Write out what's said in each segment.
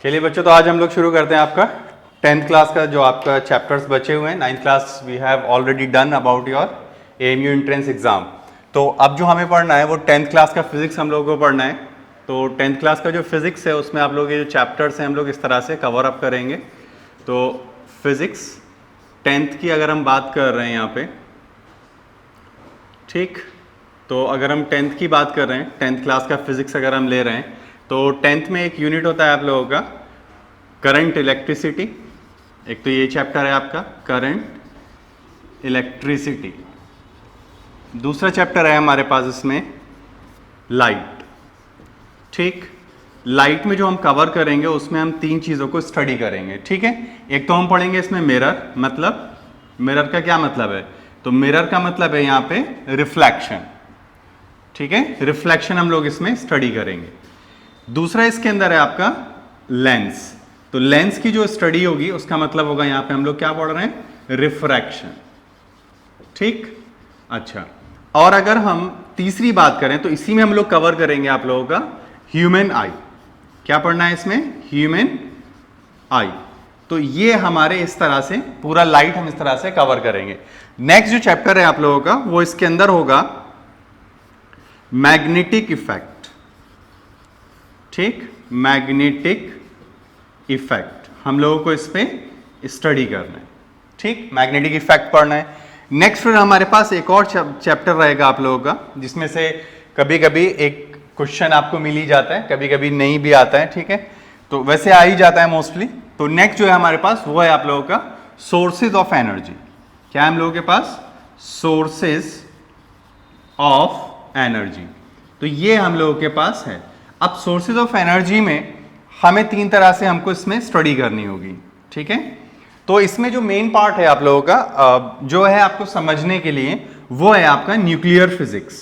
चलिए बच्चों, तो आज हम लोग शुरू करते हैं आपका 10th क्लास का जो आपका चैप्टर्स बचे हुए हैं। 9th class we have already done about your AMU entrance exam. तो अब जो हमें पढ़ना है वो 10th क्लास का फिजिक्स हम लोगों को पढ़ना है। तो 10th क्लास का जो फिजिक्स है उसमें आप लोग ये जो चैप्टर्स हैं हम लोग इस तरह से कवर अप करेंगे। तो फिजिक्स 10th की अगर हम बात कर रहे हैं यहाँ पे, ठीक, तो अगर हम 10th की बात कर रहे हैं, 10th क्लास का फिजिक्स अगर हम ले रहे हैं तो 10th में एक यूनिट होता है आप लोगों का करंट इलेक्ट्रिसिटी। एक तो ये चैप्टर है आपका करंट इलेक्ट्रिसिटी। दूसरा चैप्टर है हमारे पास इसमें लाइट। ठीक, लाइट में जो हम कवर करेंगे उसमें हम तीन चीज़ों को स्टडी करेंगे। ठीक है, एक तो हम पढ़ेंगे इसमें मिरर, मतलब मिरर का क्या मतलब है, तो मिरर का मतलब है यहाँ पे रिफ्लेक्शन। ठीक है, रिफ्लेक्शन हम लोग इसमें स्टडी करेंगे। दूसरा इसके अंदर है आपका लेंस। तो लेंस की जो स्टडी होगी उसका मतलब होगा यहाँ पे हम लोग क्या पढ़ रहे हैं, रिफ्रैक्शन। ठीक, अच्छा, और अगर हम तीसरी बात करें तो इसी में हम लोग कवर करेंगे आप लोगों का ह्यूमन आई। क्या पढ़ना है इसमें, ह्यूमन आई। तो ये हमारे इस तरह से पूरा लाइट हम इस तरह से कवर करेंगे। नेक्स्ट जो चैप्टर है आप लोगों का वो इसके अंदर होगा मैग्नेटिक इफेक्ट। ठीक, मैग्नेटिक इफेक्ट हम लोगों को इस पे स्टडी करना है। ठीक, मैग्नेटिक इफेक्ट पढ़ना है। नेक्स्ट फिर हमारे पास एक और चैप्टर रहेगा आप लोगों का जिसमें से कभी कभी एक क्वेश्चन आपको मिल ही जाता है, कभी कभी नहीं भी आता है। ठीक है, तो वैसे आ ही जाता है मोस्टली। तो नेक्स्ट जो है हमारे पास वो है आप लोगों का सोर्सेज ऑफ एनर्जी। क्या है हम लोगों के पास, सोर्सेज ऑफ एनर्जी। तो ये हम लोगों के पास है। अब सोर्सेज ऑफ एनर्जी में हमें तीन तरह से हमको इसमें स्टडी करनी होगी। ठीक है, तो इसमें जो मेन पार्ट है आप लोगों का जो है आपको समझने के लिए वो है आपका न्यूक्लियर फिजिक्स।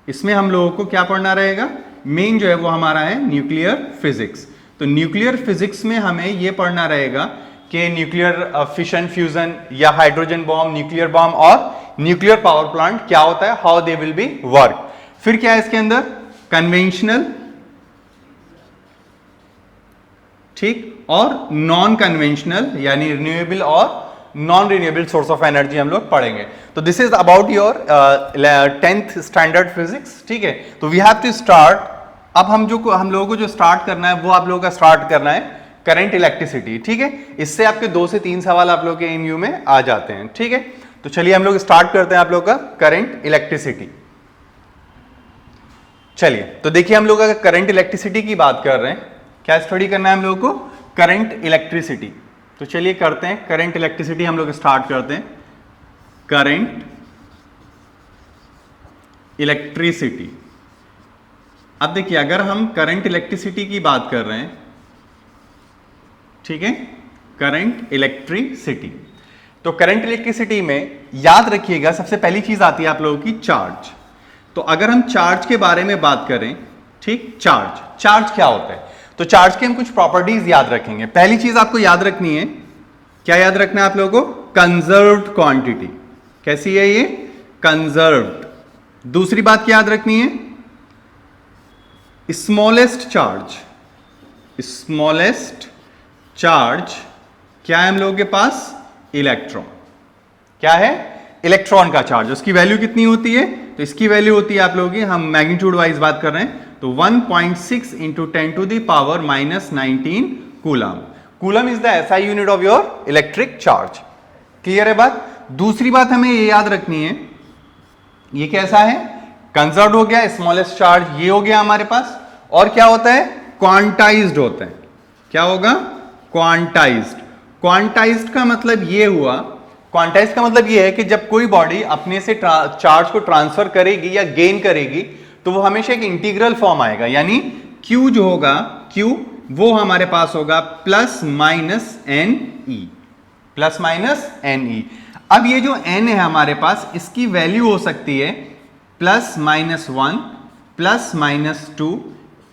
इसमें हम लोगों को क्या पढ़ना रहेगा, मेन जो है वो हमारा है न्यूक्लियर फिजिक्स। तो न्यूक्लियर फिजिक्स में हमें ये पढ़ना रहेगा कि न्यूक्लियर फिशन फ्यूजन या हाइड्रोजन बॉम्ब, न्यूक्लियर बॉम्ब और न्यूक्लियर पावर प्लांट क्या होता है, how they will be work. फिर क्या है इसके अंदर, कन्वेंशनल, ठीक, और नॉन कन्वेंशनल यानी रिन्यूएबल और non renewable source of energy हम लोग पढ़ेंगे। तो this is about your 10th standard physics. ठीक है, तो वी हैव टू स्टार्ट। अब हम लोगों को जो स्टार्ट करना है वो आप लोगों का स्टार्ट करना है करंट इलेक्ट्रिसिटी। ठीक है, इससे आपके 2 से 3 सवाल आप लोग के एमयू में आ जाते हैं। ठीक है, तो चलिए हम लोग स्टार्ट करते हैं आप लोग का करंट इलेक्ट्रिसिटी। चलिए, तो देखिए हम लोग अगर करंट इलेक्ट्रिसिटी की बात कर रहे हैं, क्या स्टडी करना है हम लोगों को, करंट इलेक्ट्रिसिटी। तो चलिए करते हैं करंट इलेक्ट्रिसिटी, हम लोग स्टार्ट करते हैं करंट इलेक्ट्रिसिटी। अब देखिए अगर हम करंट इलेक्ट्रिसिटी की बात कर रहे हैं, ठीक है, करंट इलेक्ट्रिसिटी, तो करंट इलेक्ट्रिसिटी में याद रखिएगा सबसे पहली चीज आती है आप लोगों की चार्ज। तो अगर हम चार्ज के बारे में बात करें, ठीक, चार्ज क्या होता है, तो चार्ज के हम कुछ प्रॉपर्टीज याद रखेंगे। पहली चीज आपको याद रखनी है, क्या याद रखना है आप लोगों को, कंजर्व्ड क्वांटिटी। कैसी है ये, कंजर्व्ड। दूसरी बात क्या याद रखनी है, स्मॉलेस्ट चार्ज। स्मॉलेस्ट चार्ज क्या है हम लोगों के पास, इलेक्ट्रॉन। क्या है, इलेक्ट्रॉन का चार्ज। उसकी वैल्यू कितनी होती है, तो इसकी वैल्यू होती है आप लोगों की, हम मैग्नीट्यूड वाइज बात कर रहे हैं, तो 1.6 into 10 to the power -19 coulomb. Coulomb is the SI unit of your electric charge. Clear है बात। दूसरी बात हमें ये याद रखनी है, ये कैसा है, कंजर्व्ड हो गया, स्मॉलेस्ट चार्ज ये हो गया हमारे पास, और क्या होता है, क्वांटाइज्ड होता है। क्या होगा, क्वांटाइज्ड। क्वांटाइज्ड का मतलब ये हुआ, क्वांटाइज्ड का मतलब ये है कि जब कोई बॉडी अपने से चार्ज को ट्रांसफर करेगी या गेन करेगी तो वो हमेशा एक इंटीग्रल फॉर्म आएगा, यानी Q जो होगा, Q वो हमारे पास होगा plus minus n e, plus minus n e. अब ये जो n है हमारे पास, इसकी वैल्यू हो सकती है +-1, +-2,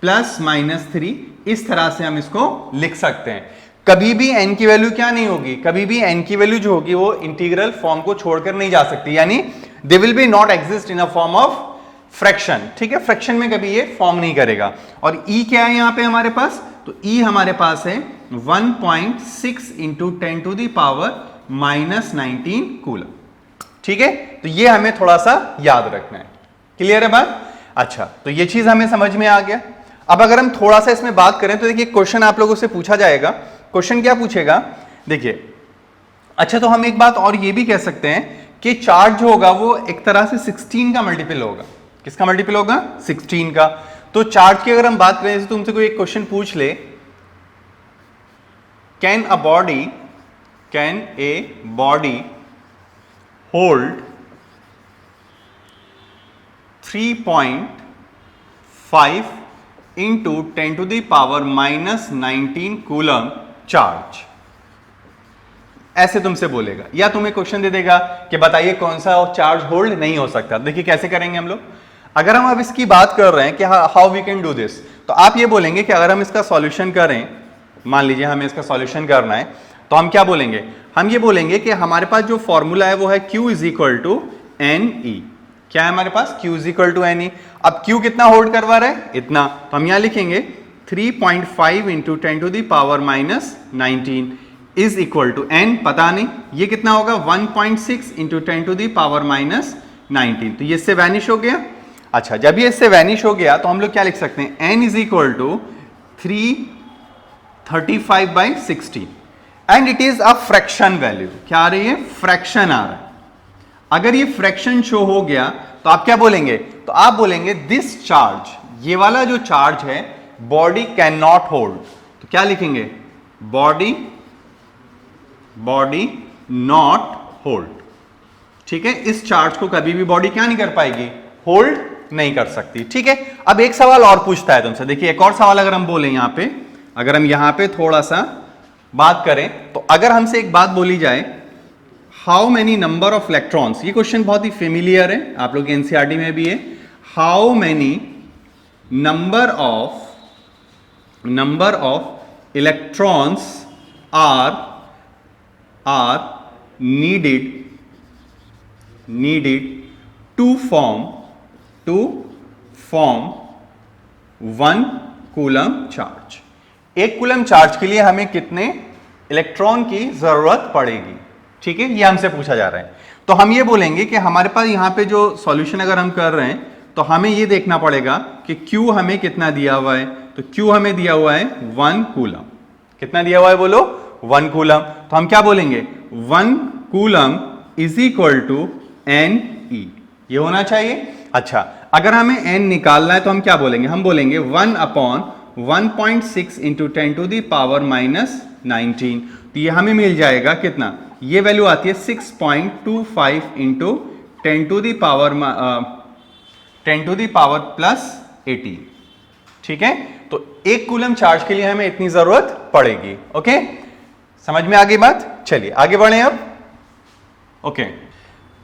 +-3, इस तरह से हम इसको लिख सकते हैं। कभी भी n की वैल्यू क्या नहीं होगी, कभी भी n की वैल्यू जो होगी वो इंटीग्रल फॉर्म को छोड़कर नहीं जा सकती, यानी they will be not exist in a form of fraction, ठीक है, फ्रैक्शन में कभी ये फॉर्म नहीं करेगा। और ई क्या है यहां पे हमारे पास, तो ई हमारे पास है 1.6 into 10 to the power -19 coulomb, ठीक है। तो ये हमें थोड़ा सा याद रखना है, क्लियर है बात। अच्छा, तो ये चीज हमें समझ में आ गया। अब अगर हम थोड़ा सा इसमें बात करें तो देखिए क्वेश्चन आप लोगों से पूछा जाएगा। क्वेश्चन क्या पूछेगा, देखिए, अच्छा तो हम एक बात और ये भी कह सकते हैं कि चार्ज जो होगा वो एक तरह से 16 का मल्टीपल होगा। किसका मल्टीपल होगा, 16 का। तो चार्ज की अगर हम बात करें, जैसे तुमसे कोई एक क्वेश्चन पूछ ले, can a body hold 3.5 into 10 to the power -19 coulomb charge, ऐसे तुमसे बोलेगा। या तुम्हें क्वेश्चन दे देगा कि बताइए कौन सा चार्ज होल्ड नहीं हो सकता। देखिए कैसे करेंगे हम लोग, अगर हम अब इसकी बात कर रहे हैं कि how we can do this, तो आप ये बोलेंगे कि अगर हम इसका सॉल्यूशन करें, मान लीजिए हमें इसका सॉल्यूशन करना है, तो हम क्या बोलेंगे, हम ये बोलेंगे कि हमारे पास जो फॉर्मूला है वो है Q is equal to n e. क्या है हमारे पास, Q is equal to n e. अब Q कितना होल्ड करवा रहा है, इतना, तो हम यहां लिखेंगे 3.5 into 10 to the power -19 is equal to n, पता नहीं ये कितना होगा, 1.6 इंटू 10 टू दी पावर -19। तो ये इससे वैनिश हो गया। अच्छा, जब ये इससे वैनिश हो गया तो हम लोग क्या लिख सकते हैं, n is equal to 335/16 and it is a fraction value. क्या आ रही है, फ्रैक्शन आ रहा है। अगर ये फ्रैक्शन शो हो गया तो आप क्या बोलेंगे, तो आप बोलेंगे दिस चार्ज, ये वाला जो चार्ज है, बॉडी कैन नॉट होल्ड। तो क्या लिखेंगे, बॉडी नॉट होल्ड, ठीक है। इस चार्ज को कभी भी बॉडी क्या नहीं कर पाएगी, होल्ड नहीं कर सकती, ठीक है। अब एक सवाल और पूछता है तुमसे, देखिए एक और सवाल अगर हम बोले यहां पे, अगर हम यहां पे थोड़ा सा बात करें, तो अगर हमसे एक बात बोली जाए, how many number of electrons, ये क्वेश्चन बहुत ही फेमिलियर है, आप लोग एनसीईआरटी में भी है, how many number of electrons are needed to form 1 coulomb charge. एक कूलम चार्ज के लिए हमें कितने इलेक्ट्रॉन की जरूरत पड़ेगी, ठीक है, ये हमसे पूछा जा रहा है। तो हम ये बोलेंगे कि हमारे पास यहां पे जो सॉल्यूशन अगर हम कर रहे हैं, तो हमें ये देखना पड़ेगा कि Q हमें कितना दिया हुआ है, तो Q हमें दिया हुआ है 1 कूलम। कितना दिया हुआ है बोलो, 1 कूलम। तो हम क्या बोलेंगे, 1 coulomb is equal to n e, ये होना चाहिए। अच्छा, अगर हमें n निकालना है तो हम क्या बोलेंगे, हम बोलेंगे 1/1.6 इंटू 10 टू दी पावर -19। तो ये हमें मिल जाएगा कितना, ये वैल्यू आती है 6.25 इंटू 10 टू दी पावर +18, ठीक है। तो एक कूलम चार्ज के लिए हमें इतनी जरूरत पड़ेगी। ओके, समझ में आ गई बात। चलिए आगे बढ़े अब। ओके,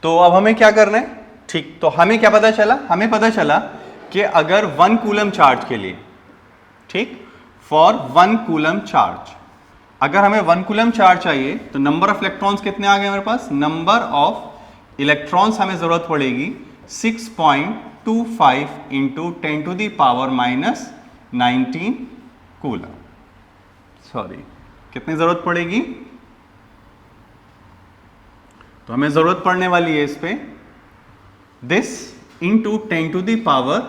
तो अब हमें क्या करना है, ठीक, तो हमें क्या पता चला, हमें पता चला कि अगर 1 कूलम चार्ज के लिए, ठीक, फॉर 1 कूलम चार्ज, अगर हमें 1 कूलम चार्ज चाहिए तो नंबर ऑफ इलेक्ट्रॉन्स कितने आ गए हमारे पास, नंबर ऑफ इलेक्ट्रॉन्स हमें जरूरत पड़ेगी 6.25 into 10 to the power -19 coulomb. Sorry, कितनी जरूरत पड़ेगी, तो हमें जरूरत पड़ने वाली है इस पे this into 10 to the power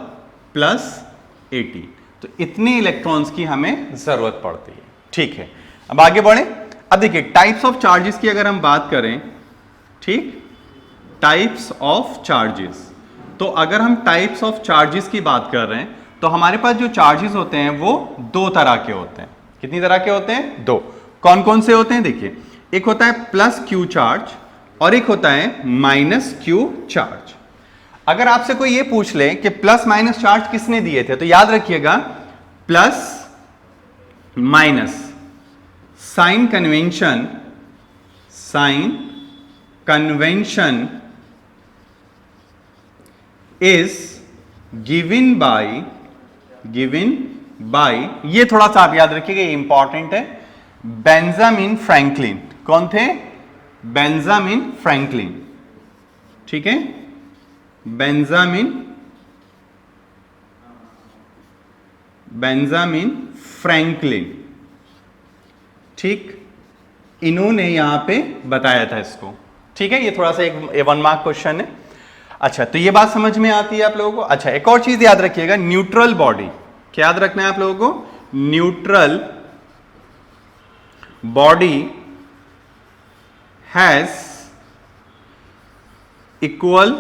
+18। तो इतने इलेक्ट्रॉन्स की हमें जरूरत पड़ती है, ठीक है। अब आगे बढ़े। अब देखिए टाइप्स ऑफ चार्जेस की अगर हम बात करें, ठीक, टाइप्स ऑफ चार्जेस, तो अगर हम टाइप्स ऑफ चार्जेस की बात कर रहे हैं तो हमारे पास जो चार्जेस होते हैं वो 2 तरह के होते हैं। कितनी तरह के होते हैं, 2। कौन कौन से होते हैं, देखिए, एक होता है +Q चार्ज और एक होता है -Q चार्ज। अगर आपसे कोई ये पूछ ले कि प्लस माइनस चार्ज किसने दिए थे, तो याद रखिएगा plus minus sign convention is given by, ये थोड़ा सा आप याद रखिएगा, ये इंपॉर्टेंट है, बेंजामिन फ्रैंकलिन। कौन थे, बेंजामिन फ्रैंकलिन, ठीक है, बेंजामिन बेंजामिन फ्रैंकलिन, ठीक, इन्होंने यहां पे बताया था इसको। ठीक है, ये थोड़ा सा एक 1 मार्क क्वेश्चन है। अच्छा, तो ये बात समझ में आती है आप लोगों को। अच्छा, एक और चीज याद रखिएगा, न्यूट्रल बॉडी, क्या याद रखना है आप लोगों को, neutral body has equal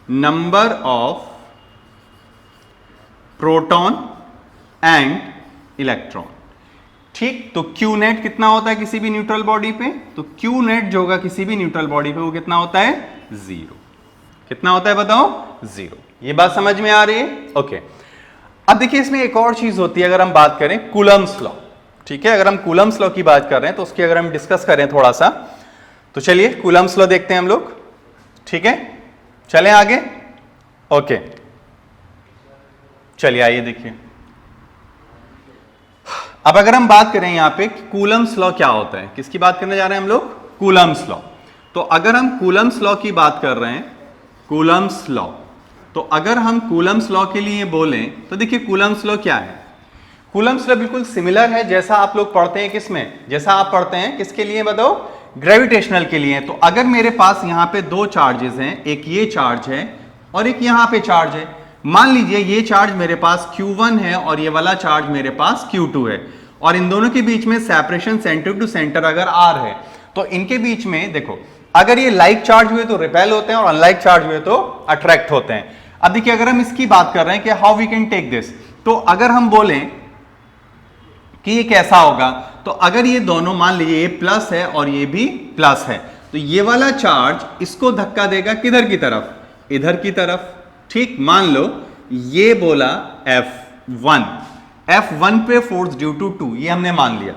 number of proton and electron. ठीक, तो क्यू नेट कितना होता है किसी भी न्यूट्रल बॉडी पे, तो क्यू नेट जो होगा किसी भी न्यूट्रल बॉडी पे वो कितना होता है, 0। कितना होता है बताओ, 0। ये बात समझ में आ रही है? ओके। अब देखिए इसमें एक और चीज होती है, अगर हम बात करें कूलम्स लॉ। ठीक है, अगर हम कूलम्स लॉ की बात कर रहे हैं तो उसकी अगर हम डिस्कस करें थोड़ा सा, तो चलिए कूलम्स लॉ देखते हैं हम लोग। ठीक है, चलें आगे। ओके, चलिए आइए देखिए। अब अगर हम बात करें यहां पे कूलम्स लॉ क्या होता है, किसकी बात करने जा रहे हैं हम लोग, कूलम्स लॉ। तो अगर हम कूलम्स लॉ की बात कर रहे हैं, कूलम्स लॉ, तो अगर हम कूलम्स लॉ के लिए बोलें तो देखिए कूलम्स लॉ क्या है। कूलम्स लॉ बिल्कुल सिमिलर है जैसा आप लोग पढ़ते हैं किसमें, जैसा आप पढ़ते हैं किसके लिए बताओ, ग्रेविटेशनल के लिए। तो अगर मेरे पास यहां पे 2 चार्जेस हैं, एक ये चार्ज है और एक यहां पे चार्ज है। मान लीजिए ये चार्ज मेरे पास Q1 है और ये वाला चार्ज मेरे पास Q2 है, और इन दोनों के बीच में सेपरेशन सेंटर टू सेंटर अगर R है, तो इनके बीच में देखो अगर ये लाइक चार्ज हुए तो रिपेल होते हैं और अनलाइक चार्ज हुए तो अट्रैक्ट होते हैं। अब देखिए अगर हम इसकी बात कर रहे हैं कि how we can take this, तो अगर हम बोलें कि ये कैसा होगा, तो अगर ये दोनों मान लीजिए ये प्लस है और ये भी प्लस है, तो ये वाला चार्ज इसको धक्का देगा किधर की तरफ, इधर की तरफ। ठीक, मान लो ये बोला F1 पे फोर्स ड्यू टू 2, ये हमने मान लिया।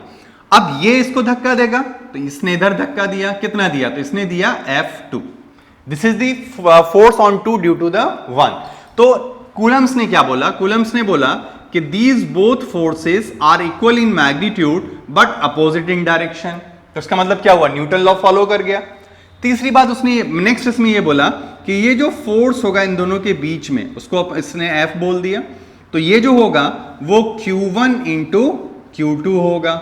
अब ये इसको धक्का देगा, तो इसने इधर धक्का दिया, कितना दिया, तो इसने दिया F2। This is the force on 2 due to the 1। तो कूलम्स ने क्या बोला, कूलम्स ने बोला कि these both forces are equal in magnitude but opposite in direction. तो इसका मतलब क्या हुआ, न्यूटन लॉ फॉलो कर गया। तीसरी बात उसने नेक्स्ट इसमें ये बोला कि ये जो फोर्स होगा इन दोनों के बीच में, उसको इसने F बोल दिया, तो ये जो होगा वो Q1 इंटू Q2 होगा।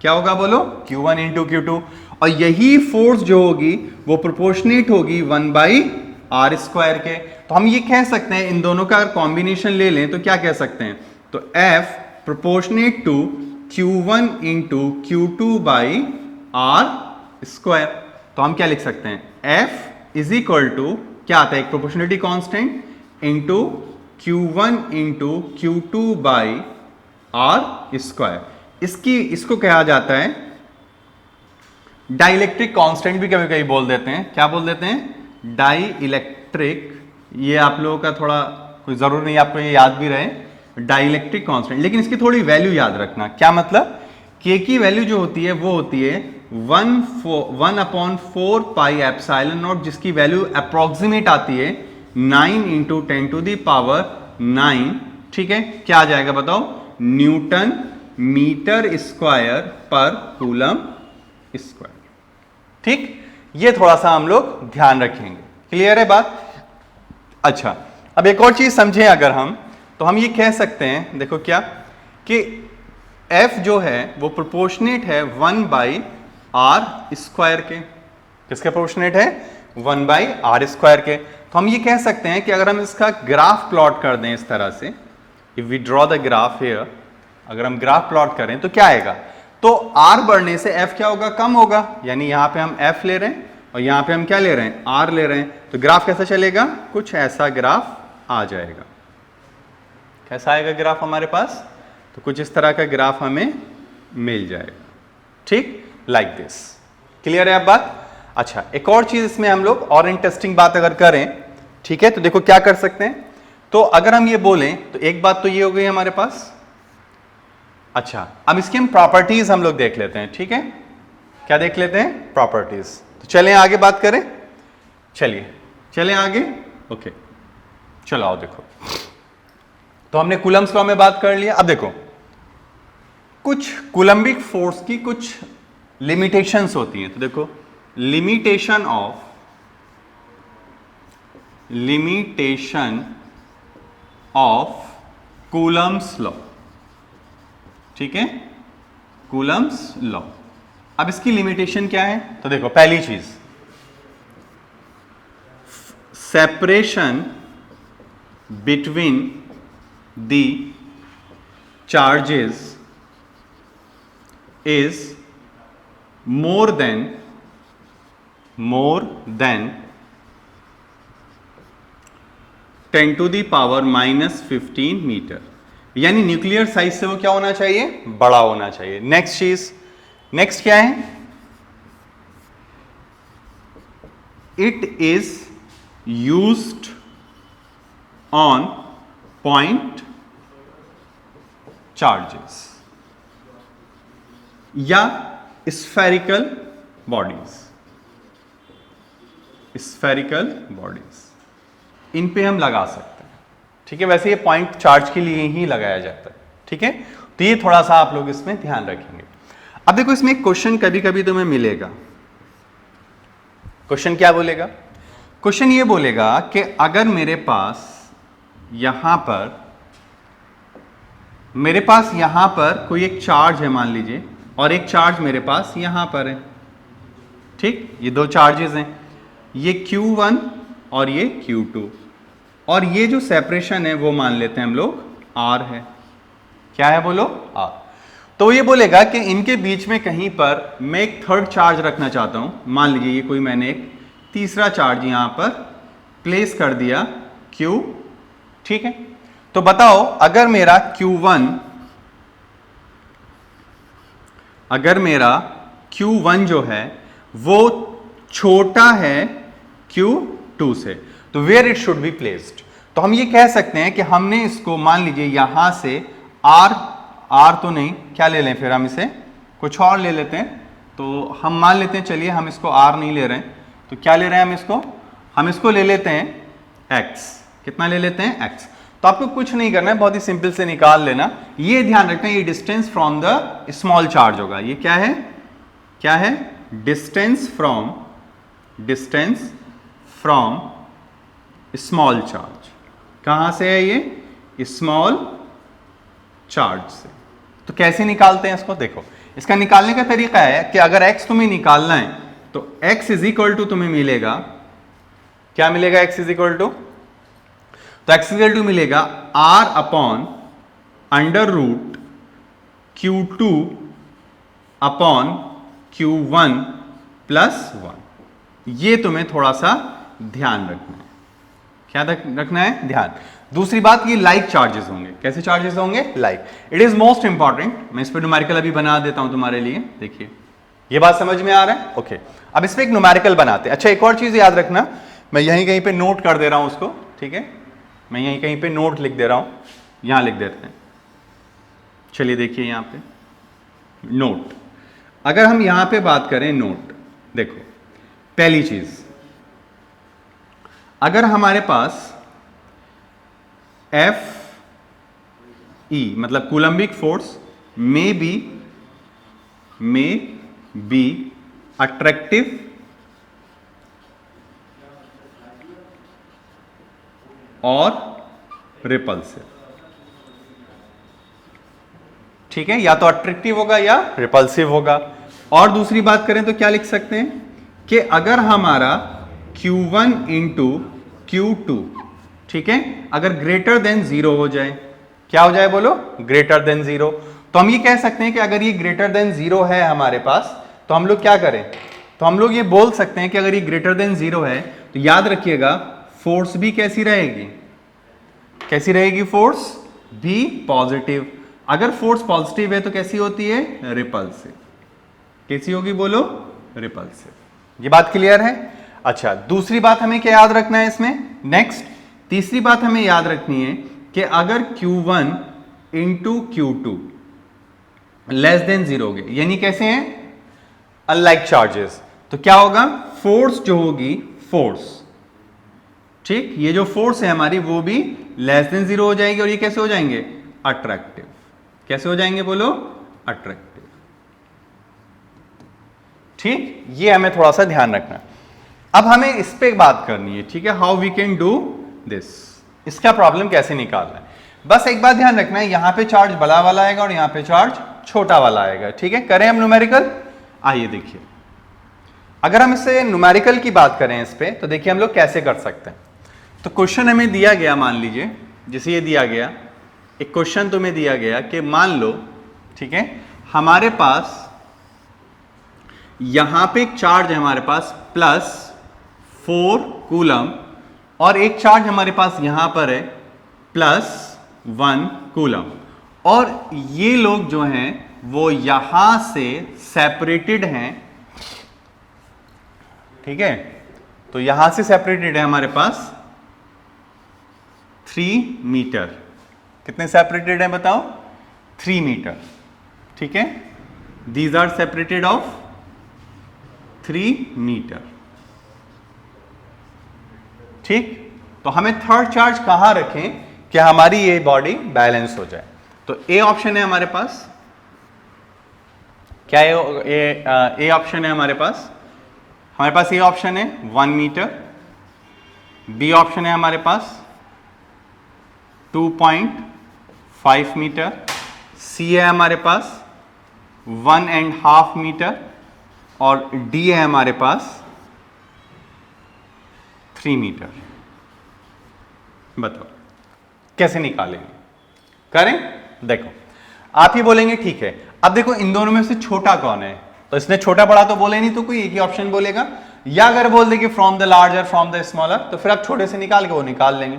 क्या होगा बोलो, Q1 इंटू Q2। और यही फोर्स जो होगी वो प्रोपोर्शनेट होगी 1/r² के। तो हम ये कह सकते हैं, इन दोनों का अगर कॉम्बिनेशन ले लें तो क्या कह सकते हैं, तो F proportionate to Q1 into Q2/r²। तो हम क्या लिख सकते हैं, F इज इक्वल टू क्या आता है, एक proportionality constant into Q1 into Q2/r²। इसको कहा जाता है डाइलेक्ट्रिक कांस्टेंट भी कभी कभी बोल देते हैं। क्या बोल देते हैं, डाई इलेक्ट्रिक। ये आप लोगों का थोड़ा कोई जरूर नहीं आपको ये याद भी रहे, डाइलेक्ट्रिक कांस्टेंट। लेकिन इसकी थोड़ी वैल्यू याद रखना। क्या मतलब, K की वैल्यू जो होती है वो होती है 1/4 पाई एप्सिलॉन नॉट, जिसकी वैल्यू अप्रोक्सीमेट आती है 9 इंटू 10⁹। ठीक है, क्या आ जाएगा बताओ, न्यूटन मीटर स्क्वायर पर कूलम स्क्वायर। ठीक, ये थोड़ा सा हम लोग ध्यान रखेंगे। क्लियर है बात? अच्छा, अब एक और चीज समझें अगर हम, तो हम ये कह सकते हैं, देखो क्या, कि F जो है वो प्रोपोर्शनेट है 1/r² के। किसके प्रोपोर्शनेट है, 1/r² के। तो हम ये कह सकते हैं कि अगर हम इसका ग्राफ प्लॉट कर दें इस तरह से, if we draw the graph here, अगर हम ग्राफ प्लॉट करें तो क्या आएगा, तो r बढ़ने से F क्या होगा, कम होगा। यानी यहां पे हम F ले रहे हैं और यहां पे हम क्या ले रहे हैं, R ले रहे हैं। तो ग्राफ कैसा चलेगा, कुछ ऐसा ग्राफ आ जाएगा। कैसा आएगा ग्राफ हमारे पास, तो कुछ इस तरह का ग्राफ हमें मिल जाएगा। ठीक, लाइक दिस। क्लियर है अब बात? अच्छा, एक और चीज इसमें हम लोग और इंटरेस्टिंग बात अगर करें, ठीक है, तो देखो क्या कर सकते हैं। तो अगर हम ये बोलें तो एक बात तो ये हो गई हमारे पास। अच्छा, अब इसकी हम प्रॉपर्टीज हम लोग देख लेते हैं। ठीक है, क्या देख लेते हैं, प्रॉपर्टीज। तो चलें आगे बात करें, चलें आगे। ओके, चलो आओ देखो। तो हमने कूलम्स लॉ में बात कर लिया। अब देखो, कुछ कूलम्बिक फोर्स की कुछ लिमिटेशंस होती हैं। तो देखो, लिमिटेशन ऑफ कूलम्स लॉ, ठीक है, कूलम्स लॉ। अब इसकी लिमिटेशन क्या है? तो देखो, पहली चीज, separation between the charges is more than 10 to the power -15 metre, यानी न्यूक्लियर साइज से वो क्या होना चाहिए? बड़ा होना चाहिए। नेक्स्ट चीज, नेक्स्ट क्या है? It is used on point charges या स्फेरिकल बॉडीज, स्फेरिकल बॉडीज इन पे हम लगा सकते हैं, ठीक है। वैसे ये पॉइंट चार्ज के लिए ही लगाया जाता है, ठीक है। तो ये थोड़ा सा आप लोग इसमें ध्यान रखेंगे। अब देखो, इसमें एक क्वेश्चन कभी कभी तुम्हें मिलेगा। क्वेश्चन क्या बोलेगा? क्वेश्चन ये बोलेगा कि अगर मेरे पास यहां पर कोई एक चार्ज है, मान लीजिए, और एक चार्ज मेरे पास यहां पर है, ठीक, ये दो चार्जेस हैं, ये Q1 और ये Q2, और ये जो सेपरेशन है वो मान लेते हैं हम लोग R है। क्या है बोलो? R। तो ये बोलेगा कि इनके बीच में कहीं पर मैं एक थर्ड चार्ज रखना चाहता हूं। मान लीजिए ये कोई मैंने एक तीसरा चार्ज यहां पर प्लेस कर दिया, Q, ठीक है। तो बताओ, अगर मेरा Q1 जो है वो छोटा है Q2 से, तो where it should be placed. तो हम ये कह सकते हैं कि हमने इसको, मान लीजिए यहां से R तो नहीं, क्या ले लें फिर हम इसे, कुछ और ले लेते हैं। तो हम मान लेते हैं, चलिए हम इसको R नहीं ले रहे हैं, तो क्या ले रहे हैं हम इसको ले लेते हैं X। कितना ले लेते हैं? X। तो आपको कुछ नहीं करना है, बहुत ही सिंपल से निकाल लेना। ये ध्यान रखना, ये distance from the small charge होगा। ये क्या है? Distance from small charge. कहां से है ये? स्मॉल चार्ज से। तो कैसे निकालते हैं इसको? देखो, इसका निकालने का तरीका है कि अगर x तुम्हें निकालना है तो x इज इक्वल टू तुम्हें मिलेगा, क्या मिलेगा? x इज इक्वल टू, तो x इक्वल टू मिलेगा R upon under root Q2 upon Q1 plus 1। ये तुम्हें थोड़ा सा ध्यान रखना है। क्या रखना है? ध्यान। दूसरी बात, ये लाइक चार्जेस होंगे। कैसे चार्जेस होंगे? Like. It is most important. मैं इस पर न्यूमेरिकल अभी बना देता हूं तुम्हारे लिए। देखिए, ये बात समझ में आ रहा है? ओके, अब इस पर एक न्यूमेरिकल बनाते हैं। अच्छा, एक और चीज याद रखना, मैं यहीं कहीं पे नोट कर दे रहा हूं उसको, ठीक है। मैं यहीं कहीं पे नोट लिख दे रहा हूं, यहां लिख देते हैं। चलिए देखिए, यहां पे नोट। अगर हम यहां पे बात करें नोट, देखो, पहली चीज, अगर हमारे पास F E मतलब Coulombic force may be attractive और रिपल्सिव, ठीक है, या तो अट्रैक्टिव होगा या रिपल्सिव होगा। और दूसरी बात करें तो क्या लिख सकते हैं कि अगर हमारा Q1 इंटू Q2, ठीक है, अगर ग्रेटर देन 0 हो जाए, क्या हो जाए बोलो? Greater than 0। तो हम ये कह सकते हैं कि अगर ये ग्रेटर देन 0 है हमारे पास, तो हम लोग क्या करें? तो हम लोग ये बोल सकते हैं कि अगर ये ग्रेटर देन 0 है तो याद रखिएगा फोर्स भी कैसी रहेगी? कैसी रहेगी? फोर्स भी पॉजिटिव। अगर फोर्स पॉजिटिव है तो कैसी होती है? रिपल्सिव। कैसी होगी बोलो? रिपल्सिव। ये बात क्लियर है? अच्छा, दूसरी बात हमें क्या याद रखना है इसमें? नेक्स्ट, तीसरी बात हमें याद रखनी है कि अगर Q1 into Q2 less than 0 हो गए, यानी कैसे हैं? अनलाइक चार्जेस, तो क्या होगा? फोर्स जो होगी, फोर्स, ठीक, ये जो फोर्स है हमारी वो भी लेस देन 0 हो जाएगी। और ये कैसे हो जाएंगे? अट्रैक्टिव। कैसे हो जाएंगे बोलो? अट्रैक्टिव। ठीक, ये हमें थोड़ा सा ध्यान रखना। अब हमें इस पे बात करनी है, ठीक है, how we can do this. इसका प्रॉब्लम कैसे निकालना है? बस एक बात ध्यान रखना है, यहां पे चार्ज बड़ा वाला आएगा और यहां पे चार्ज छोटा वाला आएगा। ठीक है, करें हम न्यूमेरिकल। आइए देखिए, अगर हम इससे न्यूमेरिकल की बात करें इस पे, तो देखिए हम लोग कैसे कर सकते हैं। तो क्वेश्चन हमें दिया गया, मान लीजिए जैसे ये दिया गया, एक क्वेश्चन तुम्हें दिया गया कि मान लो, ठीक है, हमारे पास यहां पे एक चार्ज है हमारे पास +4 कूलम, और एक चार्ज हमारे पास यहां पर है +1 कूलम, और ये लोग जो हैं वो यहां से सेपरेटेड हैं। ठीक है, तो यहां से सेपरेटेड है हमारे पास 3 मीटर। कितने सेपरेटेड है बताओ? 3 मीटर। ठीक है, these are separated of 3 metre. ठीक, तो हमें थर्ड चार्ज कहां रखें कि हमारी ये बॉडी बैलेंस हो जाए? तो ए ऑप्शन है हमारे पास। क्या ए ऑप्शन है हमारे पास? हमारे पास ए ऑप्शन है 1 मीटर, बी ऑप्शन है हमारे पास 2.5 मीटर, सी है हमारे पास 1.5 मीटर, और डी है हमारे पास 3 मीटर। बताओ कैसे निकालेंगे? करें, देखो आप ही बोलेंगे ठीक है, अब देखो इन दोनों में से छोटा कौन है, तो इसने छोटा बड़ा तो बोले नहीं, तो कोई एक ही ऑप्शन बोलेगा, या अगर बोल दे कि from the larger from the smaller, तो फिर आप छोटे से निकाल के वो निकाल लेंगे।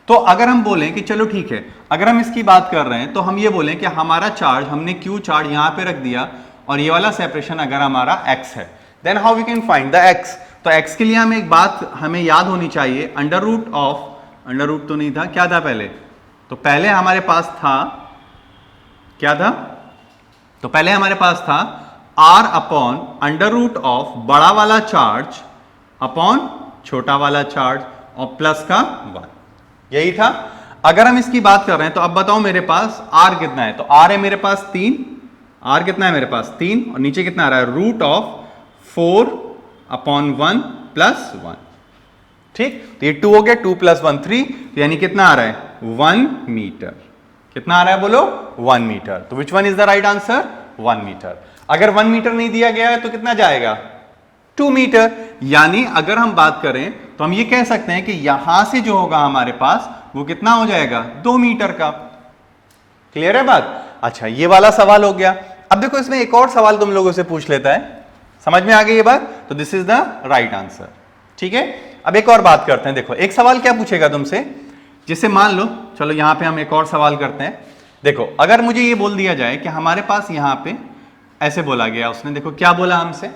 तो अगर हम बोलें कि चलो ठीक है, अगर हम इसकी बात कर रहे हैं तो हम ये बोलें कि हमारा चार्ज, हमने क्यू चार्ज यहां पे रख दिया, और ये वाला सेपरेशन अगर हमारा x है, then how we can find the x? तो x के लिए हमें एक बात हमें याद होनी चाहिए, अंडर रूट तो नहीं था, क्या था पहले? तो पहले हमारे पास था, क्या था? तो पहले हमारे पास था r upon under root of बड़ा वाला चार्ज अपॉन छोटा वाला चार्ज और प्लस का 1, यही था। अगर हम इसकी बात कर रहे हैं तो अब बताओ मेरे पास r कितना है? तो r है मेरे पास 3, r कितना है मेरे पास? 3, और नीचे कितना आ रहा है? Root of 4 upon 1 plus 1। ठीक, तो ये 2 हो गया, 2 + 1 3, तो यानी कितना आ रहा है? 1 मीटर। कितना आ रहा है बोलो? 1 मीटर। तो which one is the right answer? 1 metre. अगर 1 मीटर नहीं दिया गया है तो कितना जाएगा? 2 मीटर। यानी अगर हम बात करें तो हम ये कह सकते हैं कि यहां से जो होगा हमारे पास वो कितना हो जाएगा? 2 मीटर का। क्लियर है बात? अच्छा, ये वाला सवाल हो गया। अब देखो इसमें एक और सवाल तुम लोगों से पूछ लेता है, समझ में आ गई ये बात? तो this is the right answer. ठीक है, अब एक और बात करते हैं। देखो एक सवाल क्या पूछेगा तुमसे, जैसे मान लो, चलो यहां पे हम एक और सवाल करते हैं। देखो अगर मुझे ये बोल दिया जाए कि हमारे पास यहां पे ऐसे बोला गया, उसने देखो क्या बोला हमसे,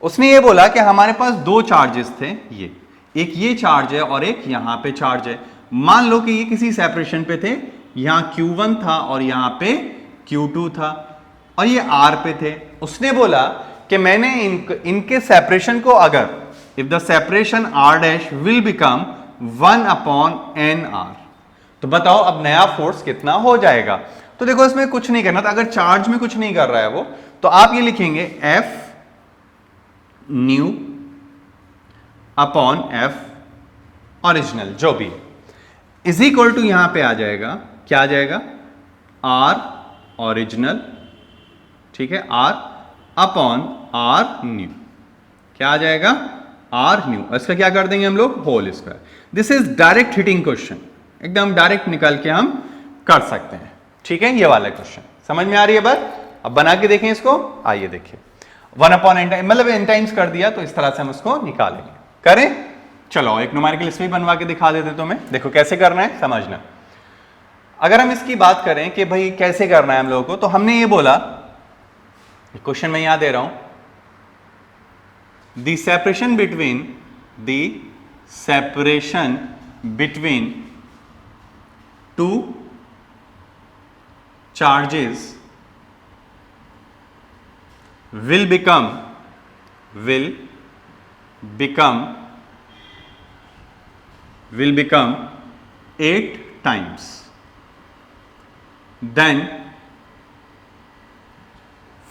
उसने ये बोला कि हमारे पास 2 चार्जेस थे, ये एक ये चार्ज है और एक यहां पे चार्ज है। मान लो कि ये किसी सेपरेशन पे थे, यहां Q1 था और यहां पे Q2 था, और ये R पे थे। उसने बोला कि मैंने इनके सेपरेशन को, अगर if the separation R dash will become 1 upon NR, तो बताओ अब नया फोर्स कितना हो जाएगा? तो देखो इसमें कुछ नहीं करना था, अगर चार्ज में कुछ नहीं कर रहा है वो, तो आप ये लिखेंगे F new upon F original, जो भी इज इक्वल टू, यहां पे आ जाएगा, क्या आ जाएगा? R ओरिजिनल, ठीक है, R अपॉन R न्यू, क्या आ जाएगा? R new. इसका क्या कर देंगे हम लोग? Whole square. This is direct hitting question, एकदम डायरेक्ट निकाल के हम कर सकते हैं। ठीक है, ये वाला क्वेश्चन समझ में आ रही है बात? अब बना के देखें इसको। आइए देखिए, 1 अपॉन n टाइम, मतलब n टाइम्स कर दिया, तो इस तरह से हम उसको निकालेंगे। करें, चलो एक न्यूमेरिकल इसमें बनवा के दिखा देते तुम्हें। देखो कैसे करना है, समझना। अगर हम इसकी बात करें कि भाई कैसे करना है हम लोगों को, तो हमने ये बोला, क्वेश्चन में यहां दे रहा हूं, the separation between 2 charges will become 8 times. Then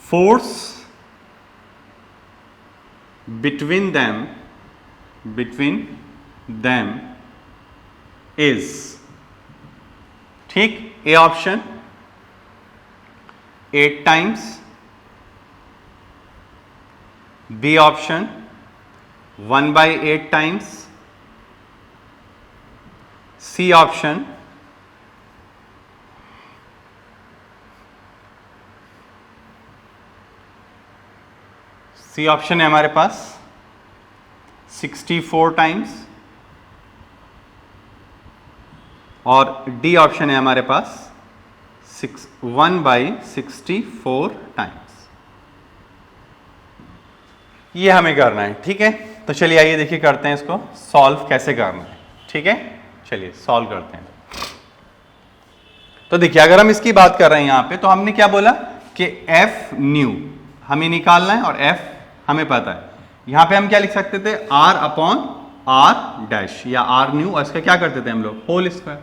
force between them is, ठीक, A option 8 times, B option 1/8 times, C option है हमारे पास 64 टाइम्स, और डी ऑप्शन है हमारे पास 1/64 टाइम्स। ये हमें करना है, ठीक है। तो चलिए आइए देखिए करते हैं इसको सॉल्व कैसे करना है, ठीक है। चलिए सॉल्व करते हैं। तो देखिए अगर हम इसकी बात कर रहे हैं यहां पे, तो हमने क्या बोला कि एफ न्यू हमें निकालना है और एफ हमें पता है। यहां पे हम क्या लिख सकते थे, आर अपॉन आर डैश या आर न्यू, और इसका क्या करते थे हम लोग, होल स्क्वायर।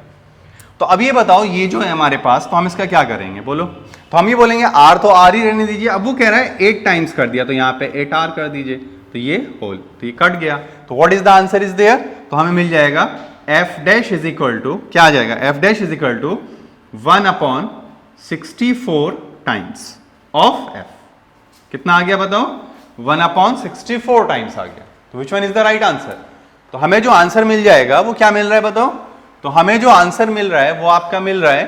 तो अब ये बताओ ये जो है हमारे पास, तो हम इसका क्या करेंगे बोलो। तो हम ये बोलेंगे आर तो आर ही रहने दीजिए। अब वो कह रहा है 8 टाइम्स कर दिया, तो यहाँ पे 8 आर कर दीजिए, तो ये होल, तो ये कट गया। तो what is the answer is there, तो हमें मिल जाएगा F dash is equal to, क्या आ जाएगा, F dash is equal to 1/64 times of F. कितना आ गया बताओ, 1/64 टाइम्स आ गया। तो which one is the right answer. तो हमें जो आंसर मिल जाएगा वो क्या मिल रहा है बताओ। तो हमें जो आंसर मिल रहा है वो आपका मिल रहा है,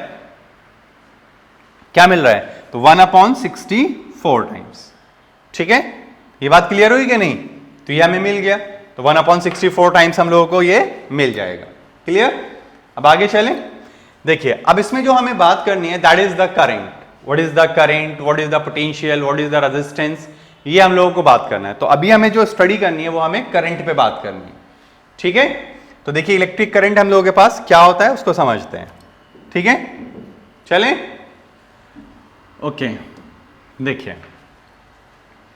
क्या मिल रहा है, तो 1/64 टाइम्स। ठीक है, ये बात क्लियर हुई कि नहीं। तो ये हमें मिल गया, तो 1/64 टाइम्स हम लोगों को ये मिल जाएगा। क्लियर। अब आगे चलें। देखिए अब इसमें जो हमें बात करनी है that is the current. What is the current, what is the potential, what is the resistance, ये हम लोगों को बात करना है। तो अभी हमें जो स्टडी करनी है वो हमें करंट पे बात करनी है। ठीक है, तो देखिए इलेक्ट्रिक करंट हम लोगों के पास क्या होता है उसको समझते हैं। ठीक है, चलें। ओके, देखिए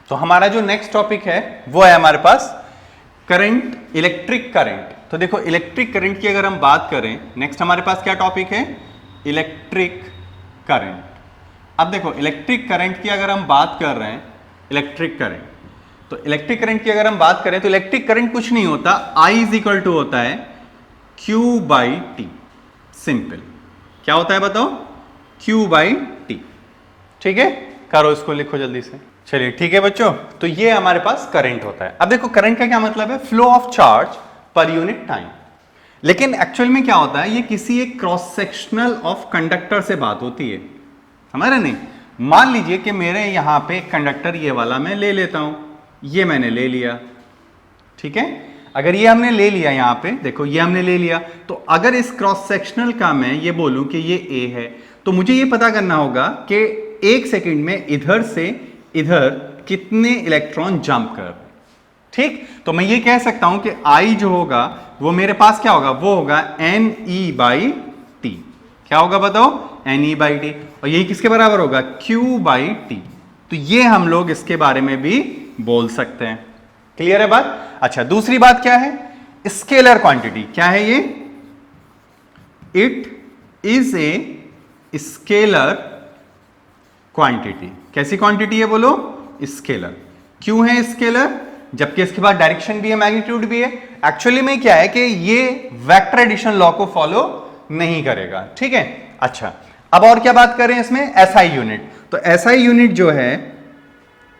तो हमारा जो नेक्स्ट टॉपिक है वो है हमारे पास करंट, इलेक्ट्रिक करंट। तो देखो इलेक्ट्रिक करंट की अगर हम बात करें, नेक्स्ट हमारे पास क्या टॉपिक है, इलेक्ट्रिक करंट। अब देखो इलेक्ट्रिक करंट की अगर हम बात कर रहे हैं, इलेक्ट्रिक करंट, तो इलेक्ट्रिक करंट की अगर हम बात करें तो इलेक्ट्रिक करंट कुछ नहीं होता, I इज इक्वल टू होता है Q/T। सिंपल, क्या होता है बताओ, Q/T। ठीक है, करो इसको, लिखो जल्दी से। चलिए ठीक है बच्चों, तो ये हमारे पास करंट होता है। अब देखो करंट का क्या मतलब है, flow of charge per unit time. लेकिन एक्चुअल में क्या होता है, ये किसी एक क्रॉस सेक्शनल ऑफ कंडक्टर से बात होती है, समझ रहे नहीं। मान लीजिए कि मेरे यहां पे कंडक्टर ये वाला मैं ले लेता हूं, ये मैंने ले लिया। ठीक है, अगर ये हमने ले लिया, यहां पे देखो ये हमने ले लिया, तो अगर इस क्रॉस सेक्शनल का मैं ये बोलूं कि ये ए है, तो मुझे ये पता करना होगा कि 1 सेकंड में इधर से इधर कितने इलेक्ट्रॉन जंप कर रहे। ठीक, तो मैं ये कह सकता हूं कि I जो होगा वो मेरे पास क्या होगा, वो होगा NE/T। क्या होगा बताओ, NE/T। और यही किसके बराबर होगा, Q/T। तो ये हम लोग इसके बारे में भी बोल सकते हैं। क्लियर है बात। अच्छा, दूसरी बात क्या है, स्केलर क्वांटिटी। क्या है ये, it is a scalar quantity. कैसी क्वांटिटी है बोलो, स्केलर। क्यों है स्केलर, जबकि इसके बाद डायरेक्शन भी है, मैग्नीट्यूड भी है। एक्चुअली में क्या है कि ये वेक्टर एडिशन लॉ को फॉलो नहीं करेगा। ठीक है, अच्छा अब और क्या बात करें इसमें, SI यूनिट। तो SI यूनिट जो है,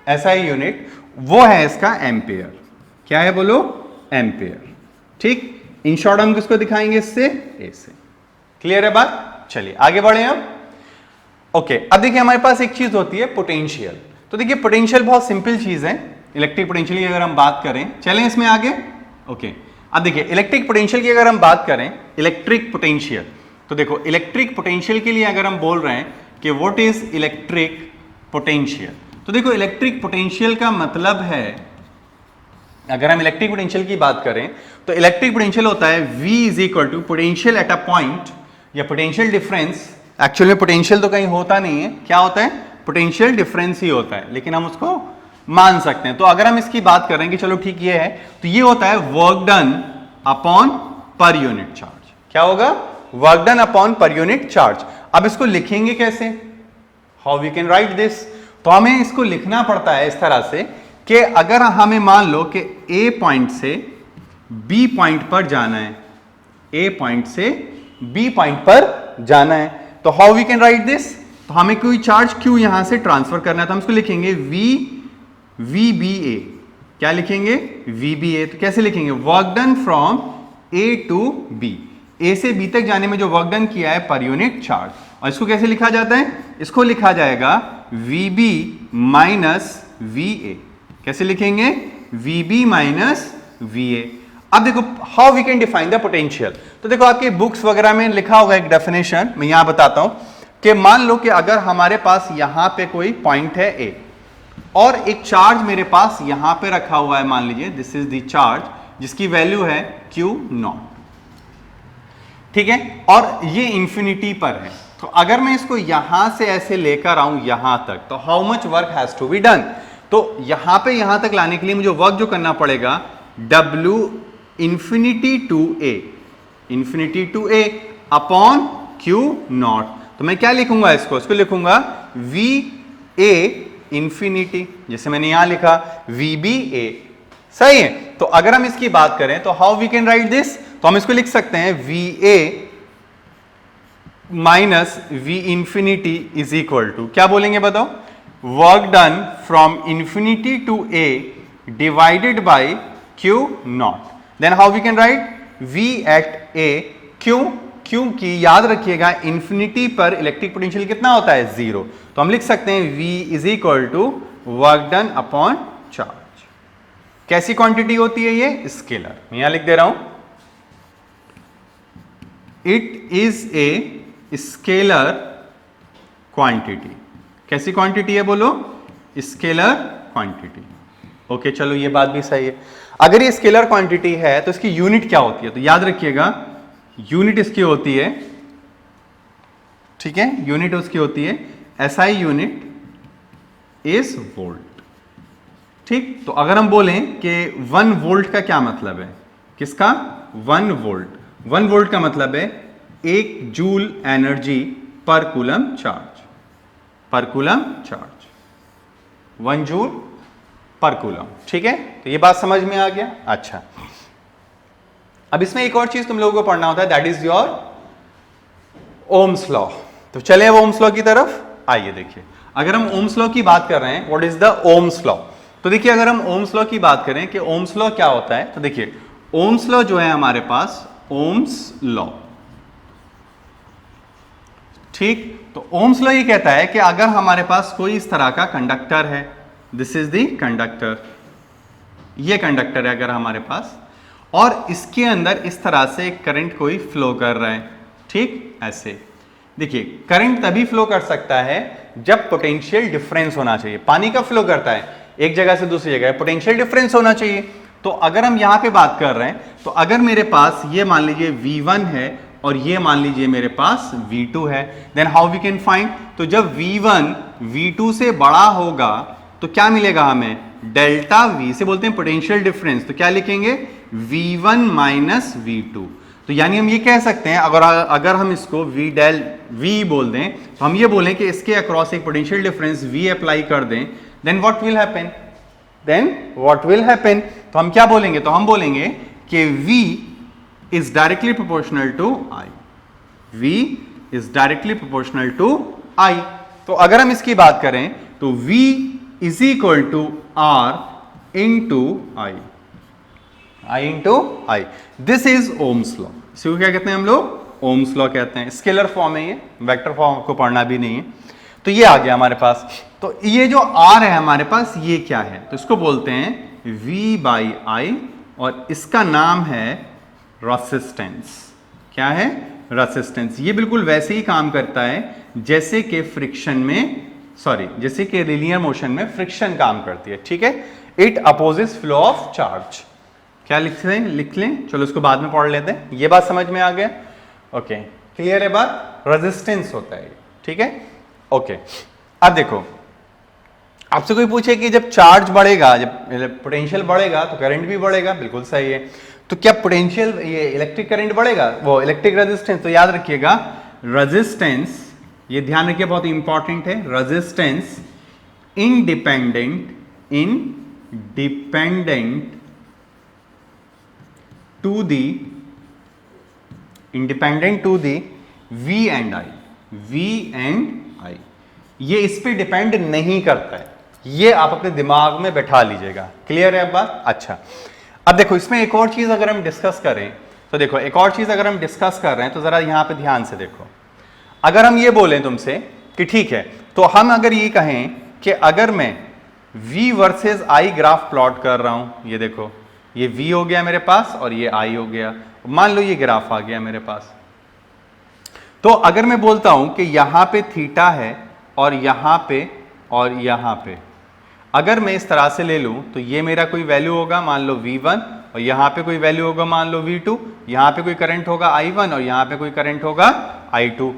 SI यूनिट वो है इसका एम्पियर। क्या है बोलो, एम्पियर। ठीक, इन शॉर्ट हम किसको दिखाएंगे, इससे ए से। क्लियर है बात। चलिए आगे बढ़े हम। ओके, अब देखिए हमारे पास एक चीज होती है पोटेंशियल। तो देखिए पोटेंशियल बहुत सिंपल चीज है, इलेक्ट्रिक पोटेंशियल की अगर हम बात करें, चलें इसमें आगे। ओके, अब देखिए इलेक्ट्रिक पोटेंशियल की अगर हम बात करें, इलेक्ट्रिक पोटेंशियल, तो देखो इलेक्ट्रिक पोटेंशियल के लिए अगर हम बोल रहे हैं कि व्हाट इज इलेक्ट्रिक पोटेंशियल, तो देखो इलेक्ट्रिक पोटेंशियल का मतलब है, अगर हम इलेक्ट्रिक पोटेंशियल की बात करें तो इलेक्ट्रिक पोटेंशियल होता है V is equal to potential at a point, या पोटेंशियल डिफरेंस। एक्चुअली में पोटेंशियल तो कहीं होता नहीं है, क्या होता है, पोटेंशियल डिफरेंस ही होता है, लेकिन हम उसको मान सकते हैं। तो अगर हम इसकी बात करें कि चलो ठीक ये है, तो ये होता है work done upon per unit charge. क्या होगा, work done upon per unit charge. अब इसको लिखेंगे कैसे, how we can write this. तो हमें इसको लिखना पड़ता है इस तरह से कि अगर हमें मान लो कि A पॉइंट से B पॉइंट पर जाना है, A पॉइंट से B पॉइंट पर जाना है। तो how we can write this, तो हमें कोई चार्ज Q यहां से ट्रांसफर करना है, तो हम इसको लिखेंगे VBA। क्या लिखेंगे? VBA। तो कैसे लिखेंगे? Work done from A to B, A से B तक जाने में जो वर्क डन किया है पर यूनिट चार्ज। और इसको कैसे लिखा जाता है? इसको लिखा जाएगा VB माइनस VA। कैसे लिखेंगे? VB minus VA। अब देखो how we can define the potential. तो देखो आपके बुक्स वगैरह में लिखा होगा एक डेफिनेशन, मैं यहां बताता हूं कि मान लो कि अगर हमारे पास यहां पे कोई पॉइंट है A और एक चार्ज मेरे पास यहां पे रखा हुआ है, मान लीजिए दिस इज द चार्ज जिसकी वैल्यू है Q0, ठीक है, और ये इंफिनिटी पर है। तो अगर मैं इसको यहां से ऐसे लेकर आऊं यहां तक, तो how much work has to be done. तो यहां पे यहां तक लाने के लिए मुझे वर्क जो करना पड़ेगा W infinity to A upon Q0। तो मैं क्या लिखूंगा इसको? इसको लिखूंगा VA इंफिनिटी, जैसे मैंने यहां लिखा VBA। सही है। तो अगर हम इसकी बात करें तो how we can write this, तो हम इसको लिख सकते हैं VA minus V infinity is equal to, क्या बोलेंगे बताओ? Work done from infinity to A divided by Q0। Then how we can write V at A, क्योंकि याद रखिएगा इंफिनिटी पर इलेक्ट्रिक पोटेंशियल कितना होता है? 0। तो हम लिख सकते हैं V is equal to work done upon charge. कैसी क्वांटिटी होती है ये? स्केलर। मैं यहां लिख दे रहा हूं, it is a scalar quantity. कैसी क्वांटिटी है बोलो? Scalar quantity. ओके, चलो ये बात भी सही है। अगर ये स्केलर क्वांटिटी है तो इसकी यूनिट क्या होती है? तो याद रखिएगा यूनिट इसकी होती है, ठीक है, यूनिट उसकी होती है SI यूनिट इज वोल्ट। ठीक, तो अगर हम बोलें कि 1 वोल्ट का क्या मतलब है? किसका? 1 वोल्ट। 1 वोल्ट का मतलब है 1 जूल एनर्जी पर कूलम चार्ज, पर कूलम चार्ज 1 जूल पर कूलम। ठीक है, तो ये बात समझ में आ गया। अच्छा, अब इसमें एक और चीज तुम लोगों को पढ़ना होता है, that is your Ohm's law. तो चले अब ओम्स लॉ की तरफ। आइए देखिए, अगर हम ओम्स लॉ की बात कर रहे हैं, what is the Ohm's law, तो देखिए अगर हम ओम्स लॉ की बात करें कि ओम्स लॉ क्या होता है, तो देखिए ओम्स लॉ जो है हमारे पास, ओम्स लॉ, ठीक, तो ओम्स लॉ ये कहता है कि अगर हमारे पास कोई इस तरह का कंडक्टर है, दिस इज द कंडक्टर, ये कंडक्टर है अगर हमारे पास, और इसके अंदर इस तरह से करंट कोई फ्लो कर रहा है, ठीक, ऐसे देखिए करंट तभी फ्लो कर सकता है जब पोटेंशियल डिफरेंस होना चाहिए। पानी का फ्लो करता है एक जगह से दूसरी जगह, पोटेंशियल डिफरेंस होना चाहिए। तो अगर हम यहां पे बात कर रहे हैं, तो अगर मेरे पास ये मान लीजिए V1 है और ये मान लीजिए मेरे पास V2 है, then how we can find, तो जब V1 V2 से बड़ा होगा तो क्या मिलेगा हमें? डेल्टा V से बोलते हैं पोटेंशियल डिफरेंस, तो क्या लिखेंगे? V1 minus V2। तो यानी हम ये कह सकते हैं, अगर हम इसको V डेल V बोल दें, तो हम ये बोलें कि इसके अक्रॉस एक पोटेंशियल डिफरेंस V अप्लाई कर दें, देन व्हाट विल हैपन, तो हम क्या बोलेंगे? तो हम बोलेंगे कि V is directly proportional to I, V is directly proportional to I। तो अगर हम इसकी बात करें तो V is equal to R into I into I। This is Ohm's law. इसी क्या कहते हैं हम लोग? ओम्स लॉ कहते हैं। स्केलर फॉर्म है ये, वेक्टर फॉर्म को पढ़ना भी नहीं है। तो ये आ गया हमारे पास। तो ये जो R है हमारे पास, ये क्या है? तो इसको बोलते हैं V बाई I, और इसका नाम है रेसिस्टेंस। क्या है? रेसिस्टेंस। ये बिल्कुल वैसे ही काम करता है जैसे कि फ्रिक्शन में, जैसे कि लीनियर मोशन में फ्रिक्शन काम करती है। ठीक है, it opposes flow of charge. क्या लिख लें, चलो इसको बाद में पढ़ लेते हैं। ये बात समझ में आ गया? ओके, क्लियर है बात? रेजिस्टेंस होता है, ठीक है, ओके। अब देखो, आपसे कोई पूछे कि जब चार्ज बढ़ेगा, जब पोटेंशियल बढ़ेगा तो करंट भी बढ़ेगा, बिल्कुल सही है। तो क्या पोटेंशियल, ये इलेक्ट्रिक करंट बढ़ेगा, वो इलेक्ट्रिक रेजिस्टेंस, तो याद रखिएगा रेजिस्टेंस, ये ध्यान रखिए, बहुत इंपॉर्टेंट है, resistance independent to the V and I, V and I, ये इस पे डिपेंड नहीं करता है, ये आप अपने दिमाग में बैठा लीजिएगा। क्लियर है अब बात? अच्छा, अब देखो इसमें एक और चीज अगर हम डिस्कस करें तो देखो, एक और चीज अगर हम डिस्कस कर रहे हैं तो जरा यहां पे ध्यान से देखो। अगर हम ये बोलें तुमसे कि ठीक है, तो हम अगर ये कहें कि अगर मैं V versus I graph plot कर रहा हूं, ये देखो ये V हो गया मेरे पास और ये I हो गया, मान लो ये ग्राफ आ गया मेरे पास। तो अगर मैं बोलता हूं कि यहां पे थीटा है और यहां पे, अगर मैं इस तरह से ले लूं तो ये मेरा कोई वैल्यू होगा मान लो V1, और यहां पे कोई वैल्यू होगा मान लो V2, यहां पे कोई करंट होगा I1 और यहां पे कोई करंट होगा I2।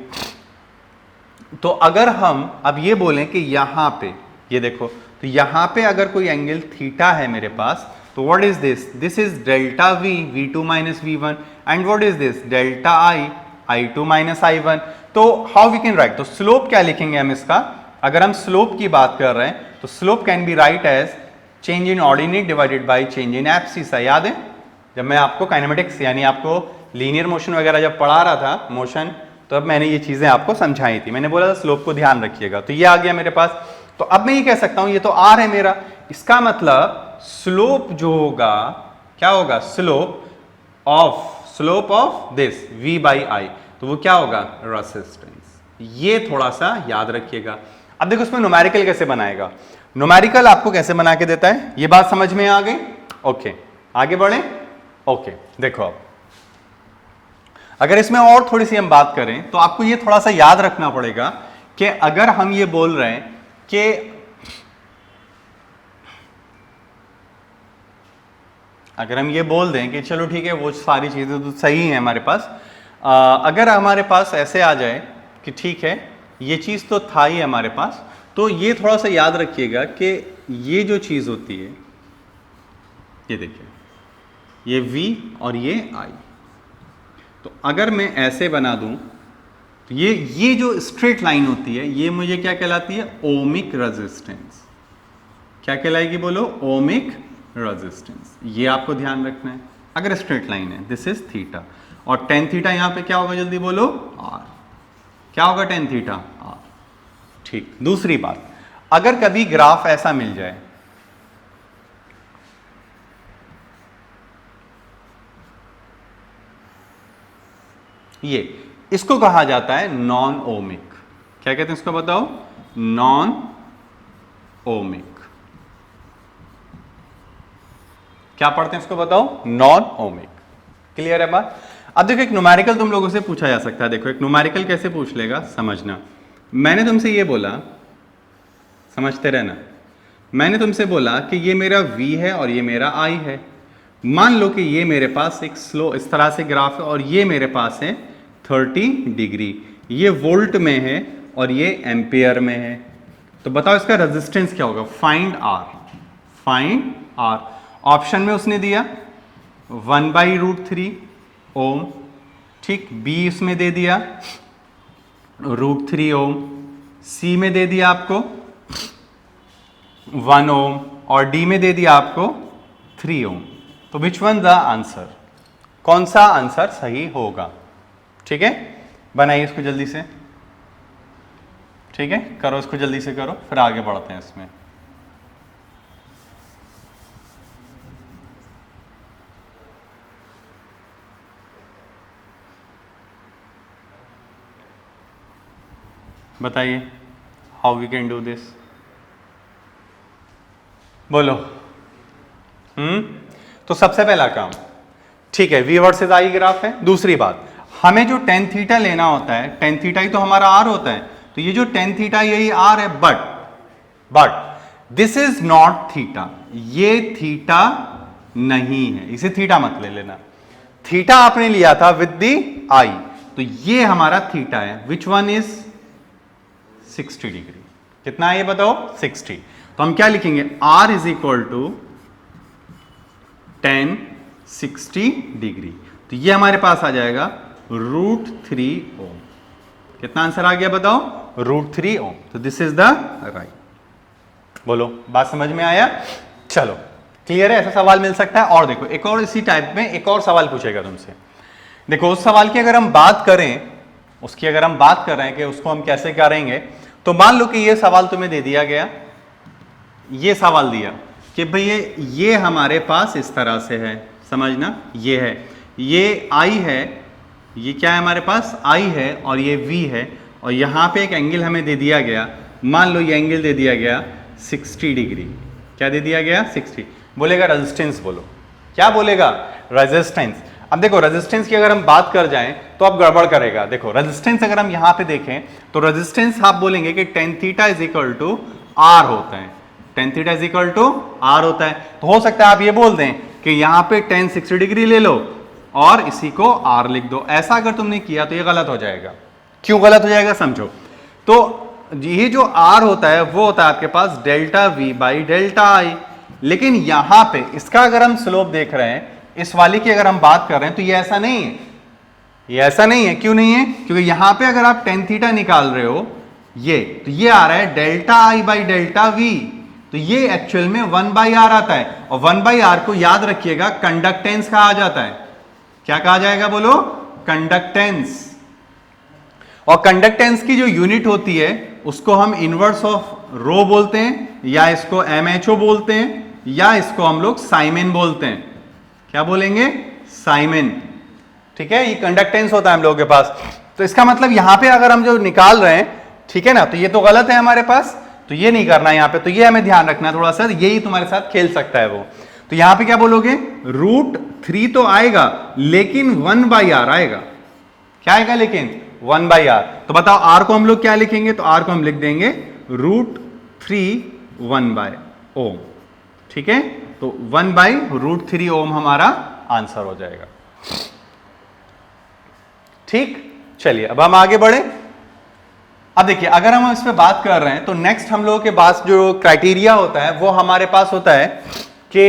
तो अगर हम अब ये बोलें कि यहां पे ये देखो, तो यहां पे अगर कोई एंगल थीटा है मेरे पास, तो what is this? This is delta V, V2 minus V1, and what is this? Delta I, I2 minus I1। तो हाउ वी कैन राइट? तो स्लोप क्या लिखेंगे हम इसका? अगर हम स्लोप की बात कर रहे हैं तो slope can be write as change in ordinate divided by change in abscissa. याद है जब मैं आपको काइनेमेटिक्स यानी आपको लीनियर मोशन वगैरह जब पढ़ा रहा था मोशन, तो अब मैंने ये चीजें आपको समझाई थी, मैंने बोला था स्लोप को ध्यान रखिएगा। तो ये आ गया मेरे पास। तो अब मैं ये कह सकता हूं ये तो R है मेरा, इसका मतलब स्लोप जो होगा क्या होगा? Slope of this V by I, तो वो क्या होगा? रेसिस्टेंस। ये थोड़ा सा याद रखिएगा। अब देखो इसमें न्यूमेरिकल कैसे बनाएगा, न्यूमेरिकल आपको कैसे बना के देता है, ये बात समझ में आ गई? ओके, आगे बढ़े। ओके, देखो अब अगर इसमें और थोड़ी सी हम बात करें तो आपको ये थोड़ा सा याद रखना पड़ेगा कि अगर हम ये बोल रहे हैं कि अगर हम ये बोल दें कि चलो ठीक है वो सारी चीजें तो सही हैं हमारे पास, अगर हमारे पास ऐसे आ जाए कि ठीक है ये चीज तो था ही हमारे पास, तो ये थोड़ा सा याद रखिएगा कि ये जो चीज होती है, ये देखिए ये V और ये I, तो अगर मैं ऐसे बना दूं तो ये जो स्ट्रेट लाइन होती है ये मुझे क्या कहलाती है? Ohmic resistance. क्या कहलाएगी बोलो? Ohmic resistance. ये आपको ध्यान रखना है। अगर स्ट्रेट लाइन है, दिस इज थीटा, और टेन थीटा यहां पे क्या होगा? जल्दी बोलो, R। क्या होगा टेन थीटा? R। ठीक। दूसरी बात, अगर कभी ग्राफ ऐसा मिल जाए, ये इसको कहा जाता है नॉन ओमिक। क्या कहते हैं इसको बताओ? Non ohmic. क्या पढ़ते हैं इसको बताओ? Non ohmic. क्लियर है बात? अब देखो एक न्यूमेरिकल तुम लोगों से पूछा जा सकता है। देखो एक न्यूमेरिकल कैसे पूछ लेगा, समझना। मैंने तुमसे ये बोला, समझते रहना, मैंने तुमसे बोला कि ये मेरा V है और ये मेरा I है। मान लो कि ये मेरे पास एक स्लो इस तरह से ग्राफ है और ये मेरे पास है 30 डिग्री, ये वोल्ट में है और ये एम्पियर में है। तो बताओ इसका रेजिस्टेंस क्या होगा? Find R। Find R। Option में उसने दिया 1/√3 ओम, ठीक। B इसमें दे दिया √3 ओम, C में दे दिया आपको 1 ओम, और D में दे दिया आपको 3 ओम। तो विच वन द आंसर? कौन सा आंसर सही होगा? ठीक है, बनाइए इसको जल्दी से। ठीक है, करो इसको जल्दी से करो, फिर आगे बढ़ते हैं इसमें। बताइए how we can do this, बोलो। तो सबसे पहला काम, ठीक है, V वर्सेस I ग्राफ है। दूसरी बात, हमें जो टेन थीटा लेना होता है, टेन थीटा ही तो हमारा R होता है, तो ये जो टेन थीटा यही R है, but this is not theta, ये थीटा नहीं है, इसे थीटा मत ले लेना। थीटा आपने लिया था विद दी I, तो ये हमारा थीटा है, विच वन इज 60 डिग्री। कितना है ये बताओ? 60। तो हम क्या लिखेंगे? R is equal to 10 60 degree. तो ये हमारे पास आ जाएगा √3 ओम। कितना आंसर आ गया बताओ? √3 ओम। तो दिस इज द राइट। बोलो, बात समझ में आया? चलो, क्लियर है? ऐसा सवाल मिल सकता है। और देखो एक और इसी टाइप में एक और सवाल पूछेगा तुमसे। देखो उस सवाल की अगर हम बात करें, उसकी अगर हम बात कर रहे हैं कि उसको हम कैसे करेंगे, तो मान लो कि ये सवाल तुम्हें दे दिया गया, ये सवाल दिया कि भाई ये हमारे पास इस तरह से है, समझना ये है, ये I है, ये क्या है हमारे पास I है और ये V है, और यहाँ पे एक एंगल हमें दे दिया गया, मान लो ये एंगल दे दिया गया 60 डिग्री। क्या दे दिया गया? 60। बोलेगा रेजिस्टेंस, बोलो क्या बोलेगा? रेजिस्टेंस। अब देखो रेजिस्टेंस की अगर हम बात कर जाएं तो अब गड़बड़ करेगा। देखो रेजिस्टेंस अगर हम यहां पे देखें तो रेजिस्टेंस आप बोलेंगे कि tan theta is equal to R होता है, tan theta is equal to R होता है। तो हो सकता है आप ये बोल दें कि यहां पे tan 60 डिग्री ले लो और इसी को R लिख दो। ऐसा अगर तुमने किया तो ये गलत हो जाएगा। क्यों गलत हो जाएगा समझो। तो ये जो R होता है वो होता है आपके पास delta V by delta I, लेकिन यहां पे इसका अगर हम स्लोप देख रहे हैं, इस वाली की अगर हम बात कर रहे हैं तो ये ऐसा नहीं है, ये ऐसा नहीं है। क्यों नहीं है? क्योंकि यहां पे अगर आप tan थीटा निकाल रहे हो ये, तो ये आ रहा है delta I by delta V, तो ये एक्चुअल में 1 बाई R आता है। और 1 बाई R को याद रखिएगा कंडक्टेंस कहा जाता है। क्या कहा जाएगा बोलो? कंडक्टेंस। और कंडक्टेंस की जो यूनिट होती है उसको हम इनवर्स ऑफ रो बोलते हैं, या इसको MHO बोलते हैं, या इसको हम लोग साइमेन बोलते हैं। क्या बोलेंगे? साइमेन। ठीक है, ये कंडक्टेंस होता है हम लोगों के पास। तो इसका मतलब यहां पे अगर हम जो निकाल रहे हैं, ठीक है ना, तो ये तो गलत है हमारे पास, तो ये नहीं करना है यहां पे। तो ये हमें ध्यान रखना है थोड़ा सा, यही तुम्हारे साथ खेल सकता है वो। तो यहां पे क्या बोलोगे? √3 तो आएगा लेकिन 1 बाई R आएगा। क्या आएगा? लेकिन 1 बाई R। तो बताओ R को हम लोग क्या लिखेंगे? तो R को हम लिख देंगे √3 1 बाय ओम। ठीक है, तो 1 बाई √3 ओम हमारा आंसर हो जाएगा। ठीक, चलिए अब हम आगे बढ़े। अब देखिए अगर हम इस पे बात कर रहे हैं तो नेक्स्ट हम लोगों के पास जो क्राइटेरिया होता है वो हमारे पास होता है कि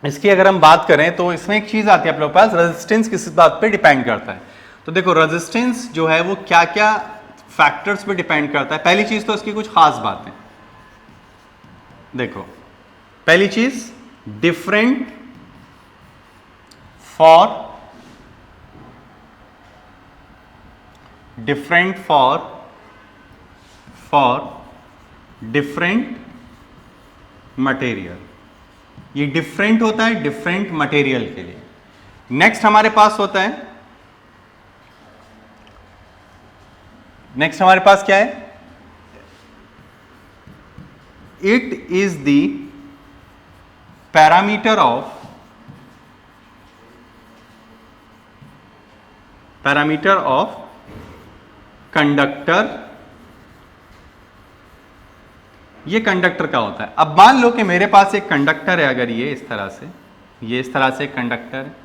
इसकी अगर हम बात करें तो इसमें एक चीज आती है आप लोग पास, रेजिस्टेंस किस बात पे डिपेंड करता है। तो देखो रेजिस्टेंस जो है वो क्या क्या फैक्टर्स पे डिपेंड करता है। पहली चीज तो इसकी कुछ खास बातें देखो। पहली चीज, डिफरेंट फॉर डिफरेंट मटेरियल। ये डिफरेंट होता है डिफरेंट मटेरियल के लिए। नेक्स्ट हमारे पास होता है, नेक्स्ट हमारे पास क्या है? It is the parameter of conductor. ये कंडक्टर का होता है। अब मान लो कि मेरे पास एक कंडक्टर है, अगर ये इस तरह से, ये इस तरह से एक कंडक्टर है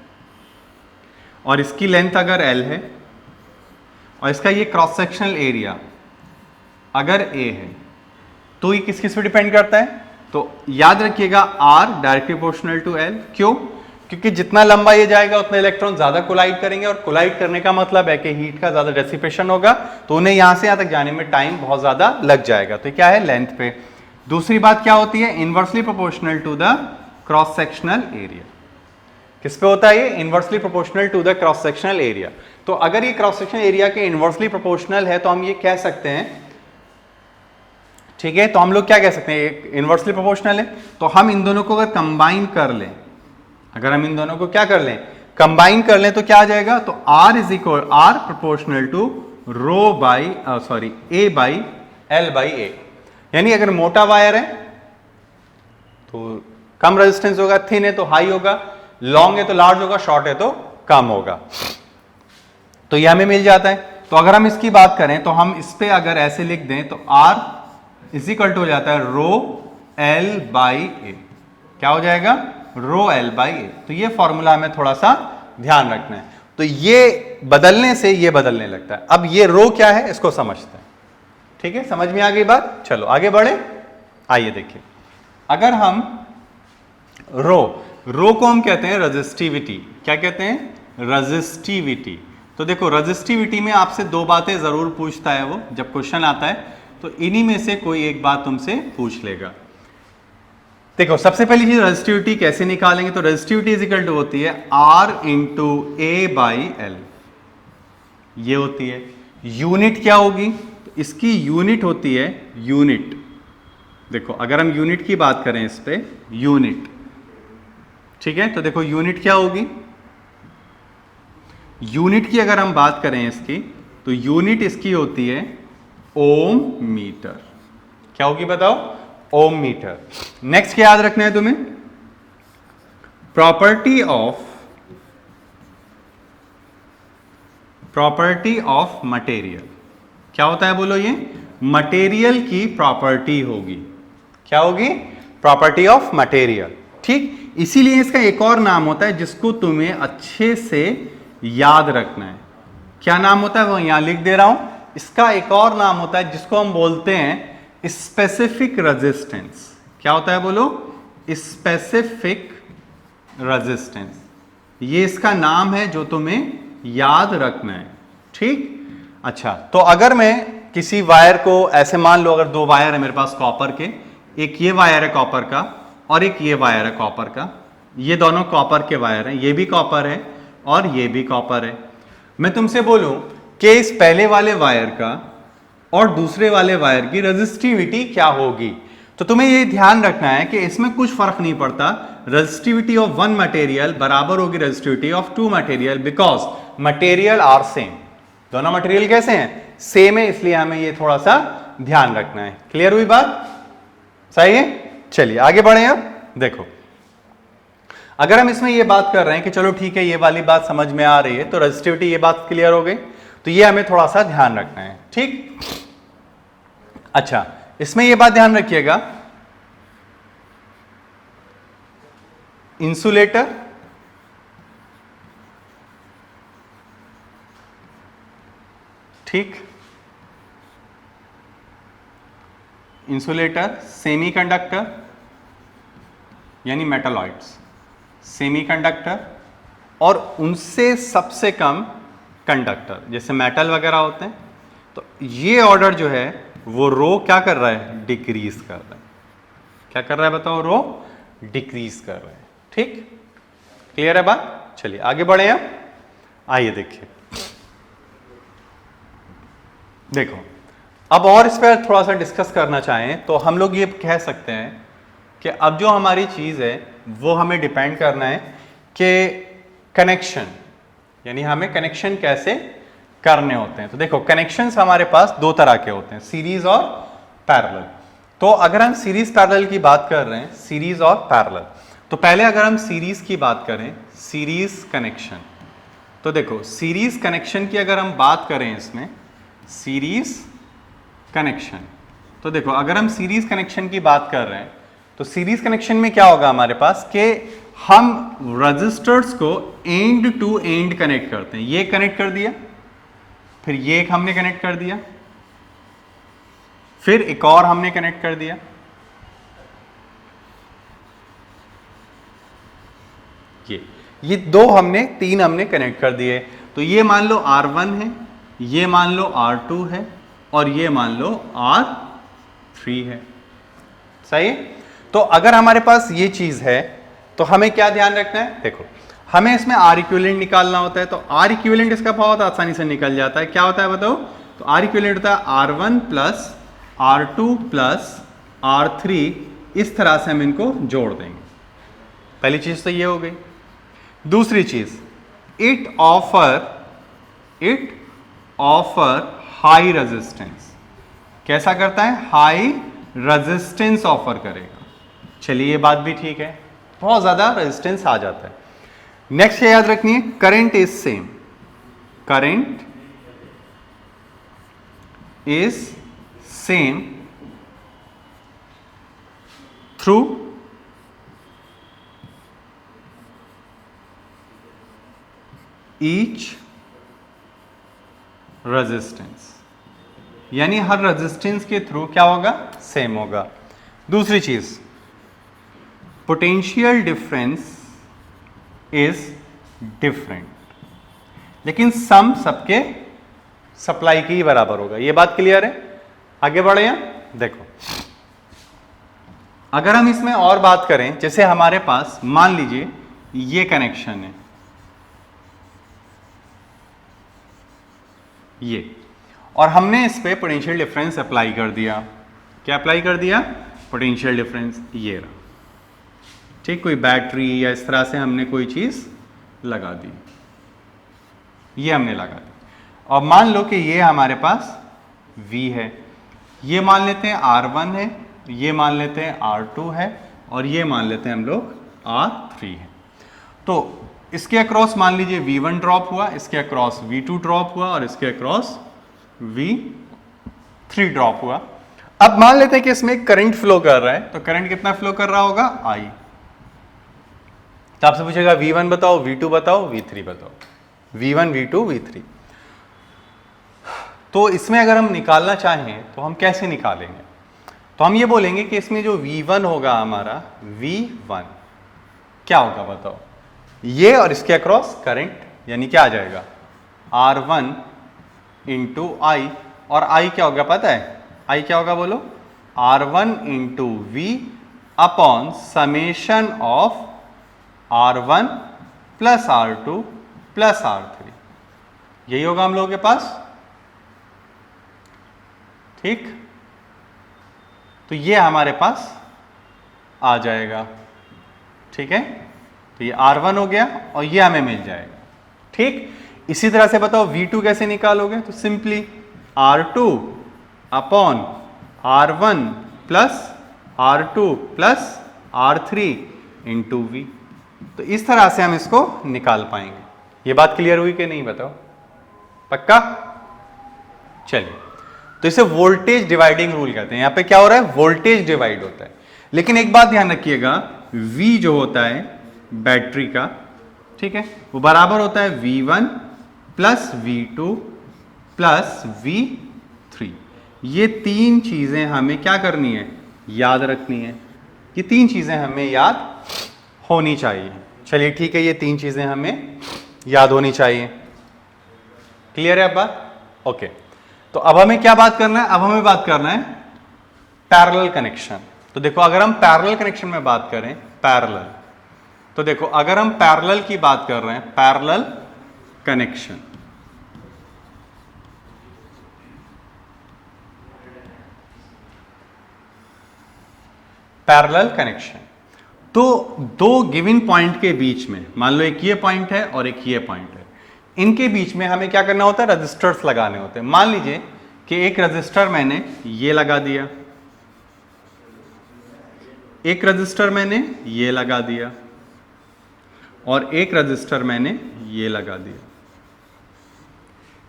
और इसकी लेंथ अगर L है और इसका ये क्रॉस सेक्शनल एरिया अगर A है, तो ये किस किस पे डिपेंड करता है? तो याद रखिएगा R directly proportional to L। क्यों? क्योंकि जितना लंबा ये जाएगा उतने इलेक्ट्रॉन ज्यादा कोलाइड करेंगे, और कोलाइड करने का मतलब है कि हीट का ज्यादा डेसिपेशन होगा, तो उन्हें यहां से यहां तक जाने में टाइम बहुत ज्यादा लग जाएगा। तो क्या है? लेंथ पे। दूसरी बात क्या होती है? Inversely proportional to the cross sectional area. किस पे होता है ये? Inversely proportional to the cross sectional area. तो अगर ये क्रॉस सेक्शनल एरिया के इनवर्सली प्रोपोर्शनल है तो हम ये कह सकते हैं, ठीक है, तो हम लोग क्या कह सकते हैं? इनवर्सली प्रोपोर्शनल है, तो हम इन दोनों को अगर कंबाइन कर लें, अगर हम इन दोनों को क्या कर लें? कंबाइन कर लें, तो क्या आ जाएगा? तो R is equal R proportional to rho by A by L by A। यानी अगर मोटा वायर है तो कम रेजिस्टेंस होगा, थिन है तो हाई होगा, लॉन्ग है तो लार्ज होगा, शॉर्ट है तो कम होगा। तो यह हमें मिल जाता है। तो अगर हम इसकी बात करें तो हम इस पे अगर ऐसे लिख दें तो R इज इक्वल टू हो जाता है रो L बाई A। क्या हो जाएगा? रो L बाई A। तो ये फॉर्मूला हमें थोड़ा सा ध्यान रखना है। तो ये बदलने से ये बदलने लगता है। अब ये रो क्या है इसको समझते हैं। ठीक है, समझ में आ गई बात? चलो आगे बढ़े। आइए देखिए, अगर हम रो को हम कहते हैं रेजिस्टिविटी। क्या कहते हैं? रेजिस्टिविटी। तो देखो रेजिस्टिविटी में आपसे दो बातें जरूर पूछता है वो, जब क्वेश्चन आता है तो इन्हीं में से कोई एक बात तुमसे पूछ लेगा। देखो सबसे पहली चीज रेजिस्टिविटी कैसे निकालेंगे? तो रेजिस्टिविटी इज इक्वल टू होती है R into A by L। ये होती है। यूनिट क्या होगी? तो इसकी यूनिट होती है यूनिट। देखो अगर हम यूनिट की बात करें इस पे यूनिट, ठीक है, तो देखो यूनिट क्या होगी? यूनिट की अगर हम बात करें इसकी, तो यूनिट इसकी होती है ओम मीटर। क्या होगी बताओ? ओम मीटर। नेक्स्ट क्या याद रखना है तुम्हें? Property of material. क्या होता है बोलो? ये मटेरियल की प्रॉपर्टी होगी। क्या होगी? Property of material. ठीक, इसीलिए इसका एक और नाम होता है जिसको तुम्हें अच्छे से याद रखना है। क्या नाम होता है? वो यहां लिख दे रहा हूं। इसका एक और नाम होता है जिसको हम बोलते हैं स्पेसिफिक रेजिस्टेंस। क्या होता है बोलो? Specific resistance. ये इसका नाम है जो तुम्हें याद रखना है। ठीक, अच्छा, तो अगर मैं किसी वायर को ऐसे मान लो, अगर दो वायर है मेरे पास कॉपर के, एक ये वायर है कॉपर का और एक ये वायर है कॉपर का। ये दोनों कॉपर के वायर हैं, ये भी कॉपर है और ये भी कॉपर है। मैं तुमसे बोलूं कि इस पहले वाले वायर का और दूसरे वाले वायर की रेजिस्टिविटी क्या होगी, तो तुम्हें ये ध्यान रखना है कि इसमें कुछ फर्क नहीं पड़ता। रेजिस्टिविटी ऑफ वन मटेरियल बराबर होगी resistivity of two material, because material are same. दोनों मटेरियल कैसे हैं? सेम है, इसलिए हमें ये थोड़ा सा ध्यान रखना है। क्लियर हुई बात? सही है, चलिए आगे बढ़े। अब देखो, अगर हम इसमें ये बात कर रहे हैं कि चलो ठीक है, ये वाली बात समझ में आ रही है, तो रेजिस्टिविटी ये बात क्लियर हो गई, तो ये हमें थोड़ा सा ध्यान रखना है। ठीक, अच्छा, इसमें ये बात ध्यान रखिएगा, इंसुलेटर ठीक, इंसुलेटर, सेमीकंडक्टर यानी मेटलॉइड्स, सेमीकंडक्टर और उनसे सबसे कम कंडक्टर जैसे मेटल वगैरह होते हैं। तो ये ऑर्डर जो है वो रो क्या कर रहा है? डिक्रीज कर रहा है। क्या कर रहा है बताओ? रो डिक्रीज कर रहा है। ठीक, क्लियर है बात? चलिए आगे बढ़े। अब आइए देखिए, देखो अब और इस पर थोड़ा सा डिस्कस करना चाहें तो हम लोग ये कह सकते हैं कि अब जो हमारी चीज है वो हमें डिपेंड करना है कि कनेक्शन, यानी हमें कनेक्शन कैसे करने होते हैं। तो देखो, कनेक्शंस हमारे पास दो तरह के होते हैं, सीरीज और पैरेलल। तो अगर हम सीरीज पैरेलल की बात कर रहे हैं, सीरीज और पैरेलल, तो पहले अगर हम सीरीज की बात करें, सीरीज कनेक्शन, तो देखो सीरीज कनेक्शन की अगर हम बात करें, इसमें सीरीज कनेक्शन, तो देखो अगर हम सीरीज कनेक्शन की बात कर रहे हैं तो सीरीज कनेक्शन में क्या होगा हमारे पास कि हम रजिस्टर्स को एंड टू एंड कनेक्ट करते हैं। ये कनेक्ट कर दिया, फिर ये एक हमने कनेक्ट कर दिया, फिर एक और हमने कनेक्ट कर दिया, ये दो हमने, तीन हमने कनेक्ट कर दिए। तो ये मान लो R1 है, ये मान लो R2 है और ये मान लो R3 है। सही है? तो अगर हमारे पास ये चीज है तो हमें क्या ध्यान रखना है? देखो, हमें इसमें R इक्विवेलेंट निकालना होता है, तो R इक्विवेलेंट इसका बहुत आसानी से निकल जाता है। क्या होता है बताओ? तो R इक्विवेलेंट होता है R1 plus R2 plus R3। इस तरह से हम इनको जोड़ देंगे। पहली चीज तो ये हो गई। दूसरी चीज, इट ऑफर हाई रेजिस्टेंस। कैसा करता है? हाई रेजिस्टेंस ऑफर करेगा। चलिए ये बात भी ठीक है, बहुत ज्यादा रेजिस्टेंस आ जाता है। नेक्स्ट क्या याद रखनी है? Current is same, current is same through each resistance, यानी हर रेजिस्टेंस के थ्रू क्या होगा? सेम होगा। दूसरी चीज, पोटेंशियल डिफरेंस इज डिफरेंट, लेकिन सम सबके सप्लाई की ही बराबर होगा। ये बात क्लियर है? आगे बढ़े हैं। देखो, अगर हम इसमें और बात करें, जैसे हमारे पास मान लीजिए ये कनेक्शन है, ये, और हमने इस पे पोटेंशियल डिफरेंस अप्लाई कर दिया। क्या अप्लाई कर दिया? पोटेंशियल डिफरेंस, ये रहा। ठीक, कोई बैटरी या इस तरह से हमने कोई चीज लगा दी, ये हमने लगा दी। और मान लो कि ये हमारे पास V है, ये मान लेते हैं R1 है, ये मान लेते हैं R2 है, और ये मान लेते हैं हम लोग R3 है। तो इसके अक्रॉस मान लीजिए V1 ड्रॉप हुआ, इसके अक्रॉस V2 ड्रॉप हुआ, और इसके अक्रॉस V3 ड्रॉप हुआ। अब मान लेते हैं कि इसमें एक करंट फ्लो कर रहा है, तो करंट कितना फ्लो कर रहा होगा? I। तो आपसे पूछेगा V1 बताओ, V2 बताओ, V3 बताओ, V1, V2, V3। तो इसमें अगर हम निकालना चाहें तो हम कैसे निकालेंगे? तो हम ये बोलेंगे कि इसमें जो V1 होगा हमारा, V1 क्या होगा बताओ? ये और इसके अक्रॉस करंट, यानी क्या आ जाएगा? R1 इंटू I, और I क्या होगा पता है? I क्या होगा बोलो? R1 into V upon summation of R1 plus R2 plus R3। यही होगा हम लोगों के पास। ठीक, तो ये हमारे पास आ जाएगा। ठीक है, तो ये R1 हो गया और ये हमें मिल जाएगा। ठीक, इसी तरह से बताओ V2 कैसे निकालोगे? तो simply R2 upon R1 plus R2 plus R3 into V। तो इस तरह से हम इसको निकाल पाएंगे। ये बात क्लियर हुई कि नहीं बताओ? पक्का? चलिए, तो इसे वोल्टेज डिवाइडिंग रूल कहते हैं। यहां पे क्या हो रहा है? वोल्टेज डिवाइड होता है। लेकिन एक बात ध्यान रखिएगा, V जो होता है बैटरी का, ठीक है, वो बराबर होता है V1 plus V2 plus V3। ये तीन चीजें हमें क्या करनी है? याद रखनी है। ये तीन चीजें हमें याद होनी चाहिए। चलिए ठीक है, ये तीन चीजें हमें याद होनी चाहिए। क्लियर है अब बात? ओके, तो अब हमें क्या बात करना है? अब हमें बात करना है पैरेलल कनेक्शन। तो देखो, अगर हम पैरेलल कनेक्शन में बात करें, पैरेलल, तो देखो अगर हम पैरेलल की बात कर रहे हैं, पैरेलल कनेक्शन, पैरेलल कनेक्शन, तो दो गिवन पॉइंट के बीच में, मान लो एक ये पॉइंट है और एक ये पॉइंट है, इनके बीच में हमें क्या करना होता है? रजिस्टर्स लगाने होते हैं। मान लीजिए कि एक रजिस्टर मैंने ये लगा दिया, एक रजिस्टर मैंने ये लगा दिया, और एक रजिस्टर मैंने ये लगा दिया।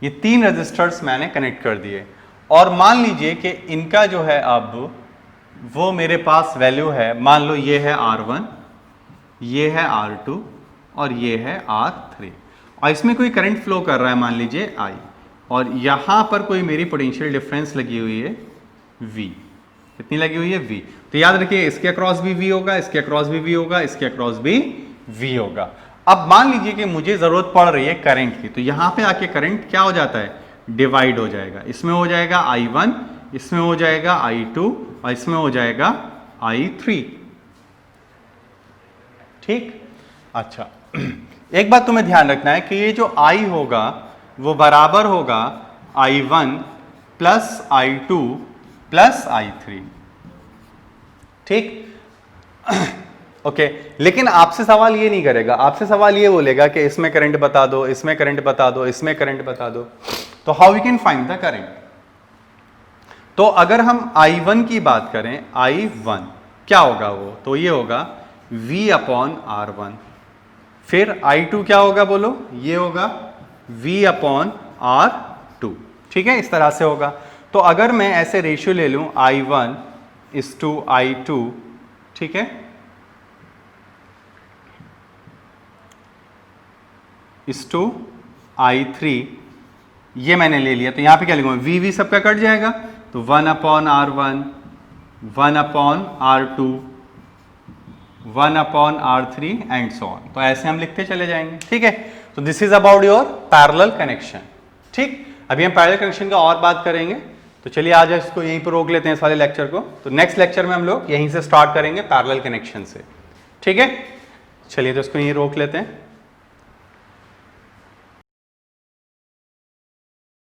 ये तीन रजिस्टर्स मैंने कनेक्ट कर दिए, और मान लीजिए कि इनका जो है अब वो मेरे पास वैल्यू है, मान लो ये है R1, ये है R2 और ये है R3, और इसमें कोई करंट फ्लो कर रहा है मान लीजिए I, और यहां पर कोई मेरी पोटेंशियल डिफरेंस लगी हुई है V। कितनी लगी हुई है? V। तो याद रखिए, इसके अक्रॉस भी V होगा, इसके अक्रॉस भी V होगा, इसके अक्रॉस भी V होगा। अब मान लीजिए कि मुझे जरूरत पड़ रही है करंट की, तो यहां पे आके करंट क्या हो जाता है? डिवाइड हो जाएगा। इसमें हो जाएगा I1, इसमें हो जाएगा I2 और इसमें हो जाएगा I3। ठीक, अच्छा एक बात तुम्हें ध्यान रखना है कि ये जो I होगा वो बराबर होगा I1 plus I2 plus I3। ठीक ओके, लेकिन आपसे सवाल ये नहीं करेगा, आपसे सवाल ये बोलेगा कि इसमें करंट बता दो, इसमें करंट बता दो, इसमें करंट बता दो। तो how we can find the current? तो अगर हम I1 की बात करें, I1 क्या होगा वो? तो ये होगा V अपॉन R1। फिर I2 क्या होगा बोलो? ये होगा V अपॉन R2। ठीक है, इस तरह से होगा। तो अगर मैं ऐसे रेशियो ले लूं I1 इस टू I2, ठीक है, इस टू I3, ये मैंने ले लिया, तो यहां पे क्या लिखूंगा? V सबका कट जाएगा, तो 1 upon R1, 1 upon R2, 1 upon R3 and so on. तो ऐसे हम लिखते चले जाएंगे। ठीक है, तो this is about your parallel connection. ठीक, अभी हम पैरेलल कनेक्शन का और बात करेंगे, तो चलिए आज इसको यहीं पर रोक लेते हैं इस वाले लेक्चर को। तो नेक्स्ट लेक्चर में हम लोग यहीं से स्टार्ट करेंगे पैरेलल कनेक्शन से। ठीक है, चलिए तो इसको यहीं रोक लेते हैं।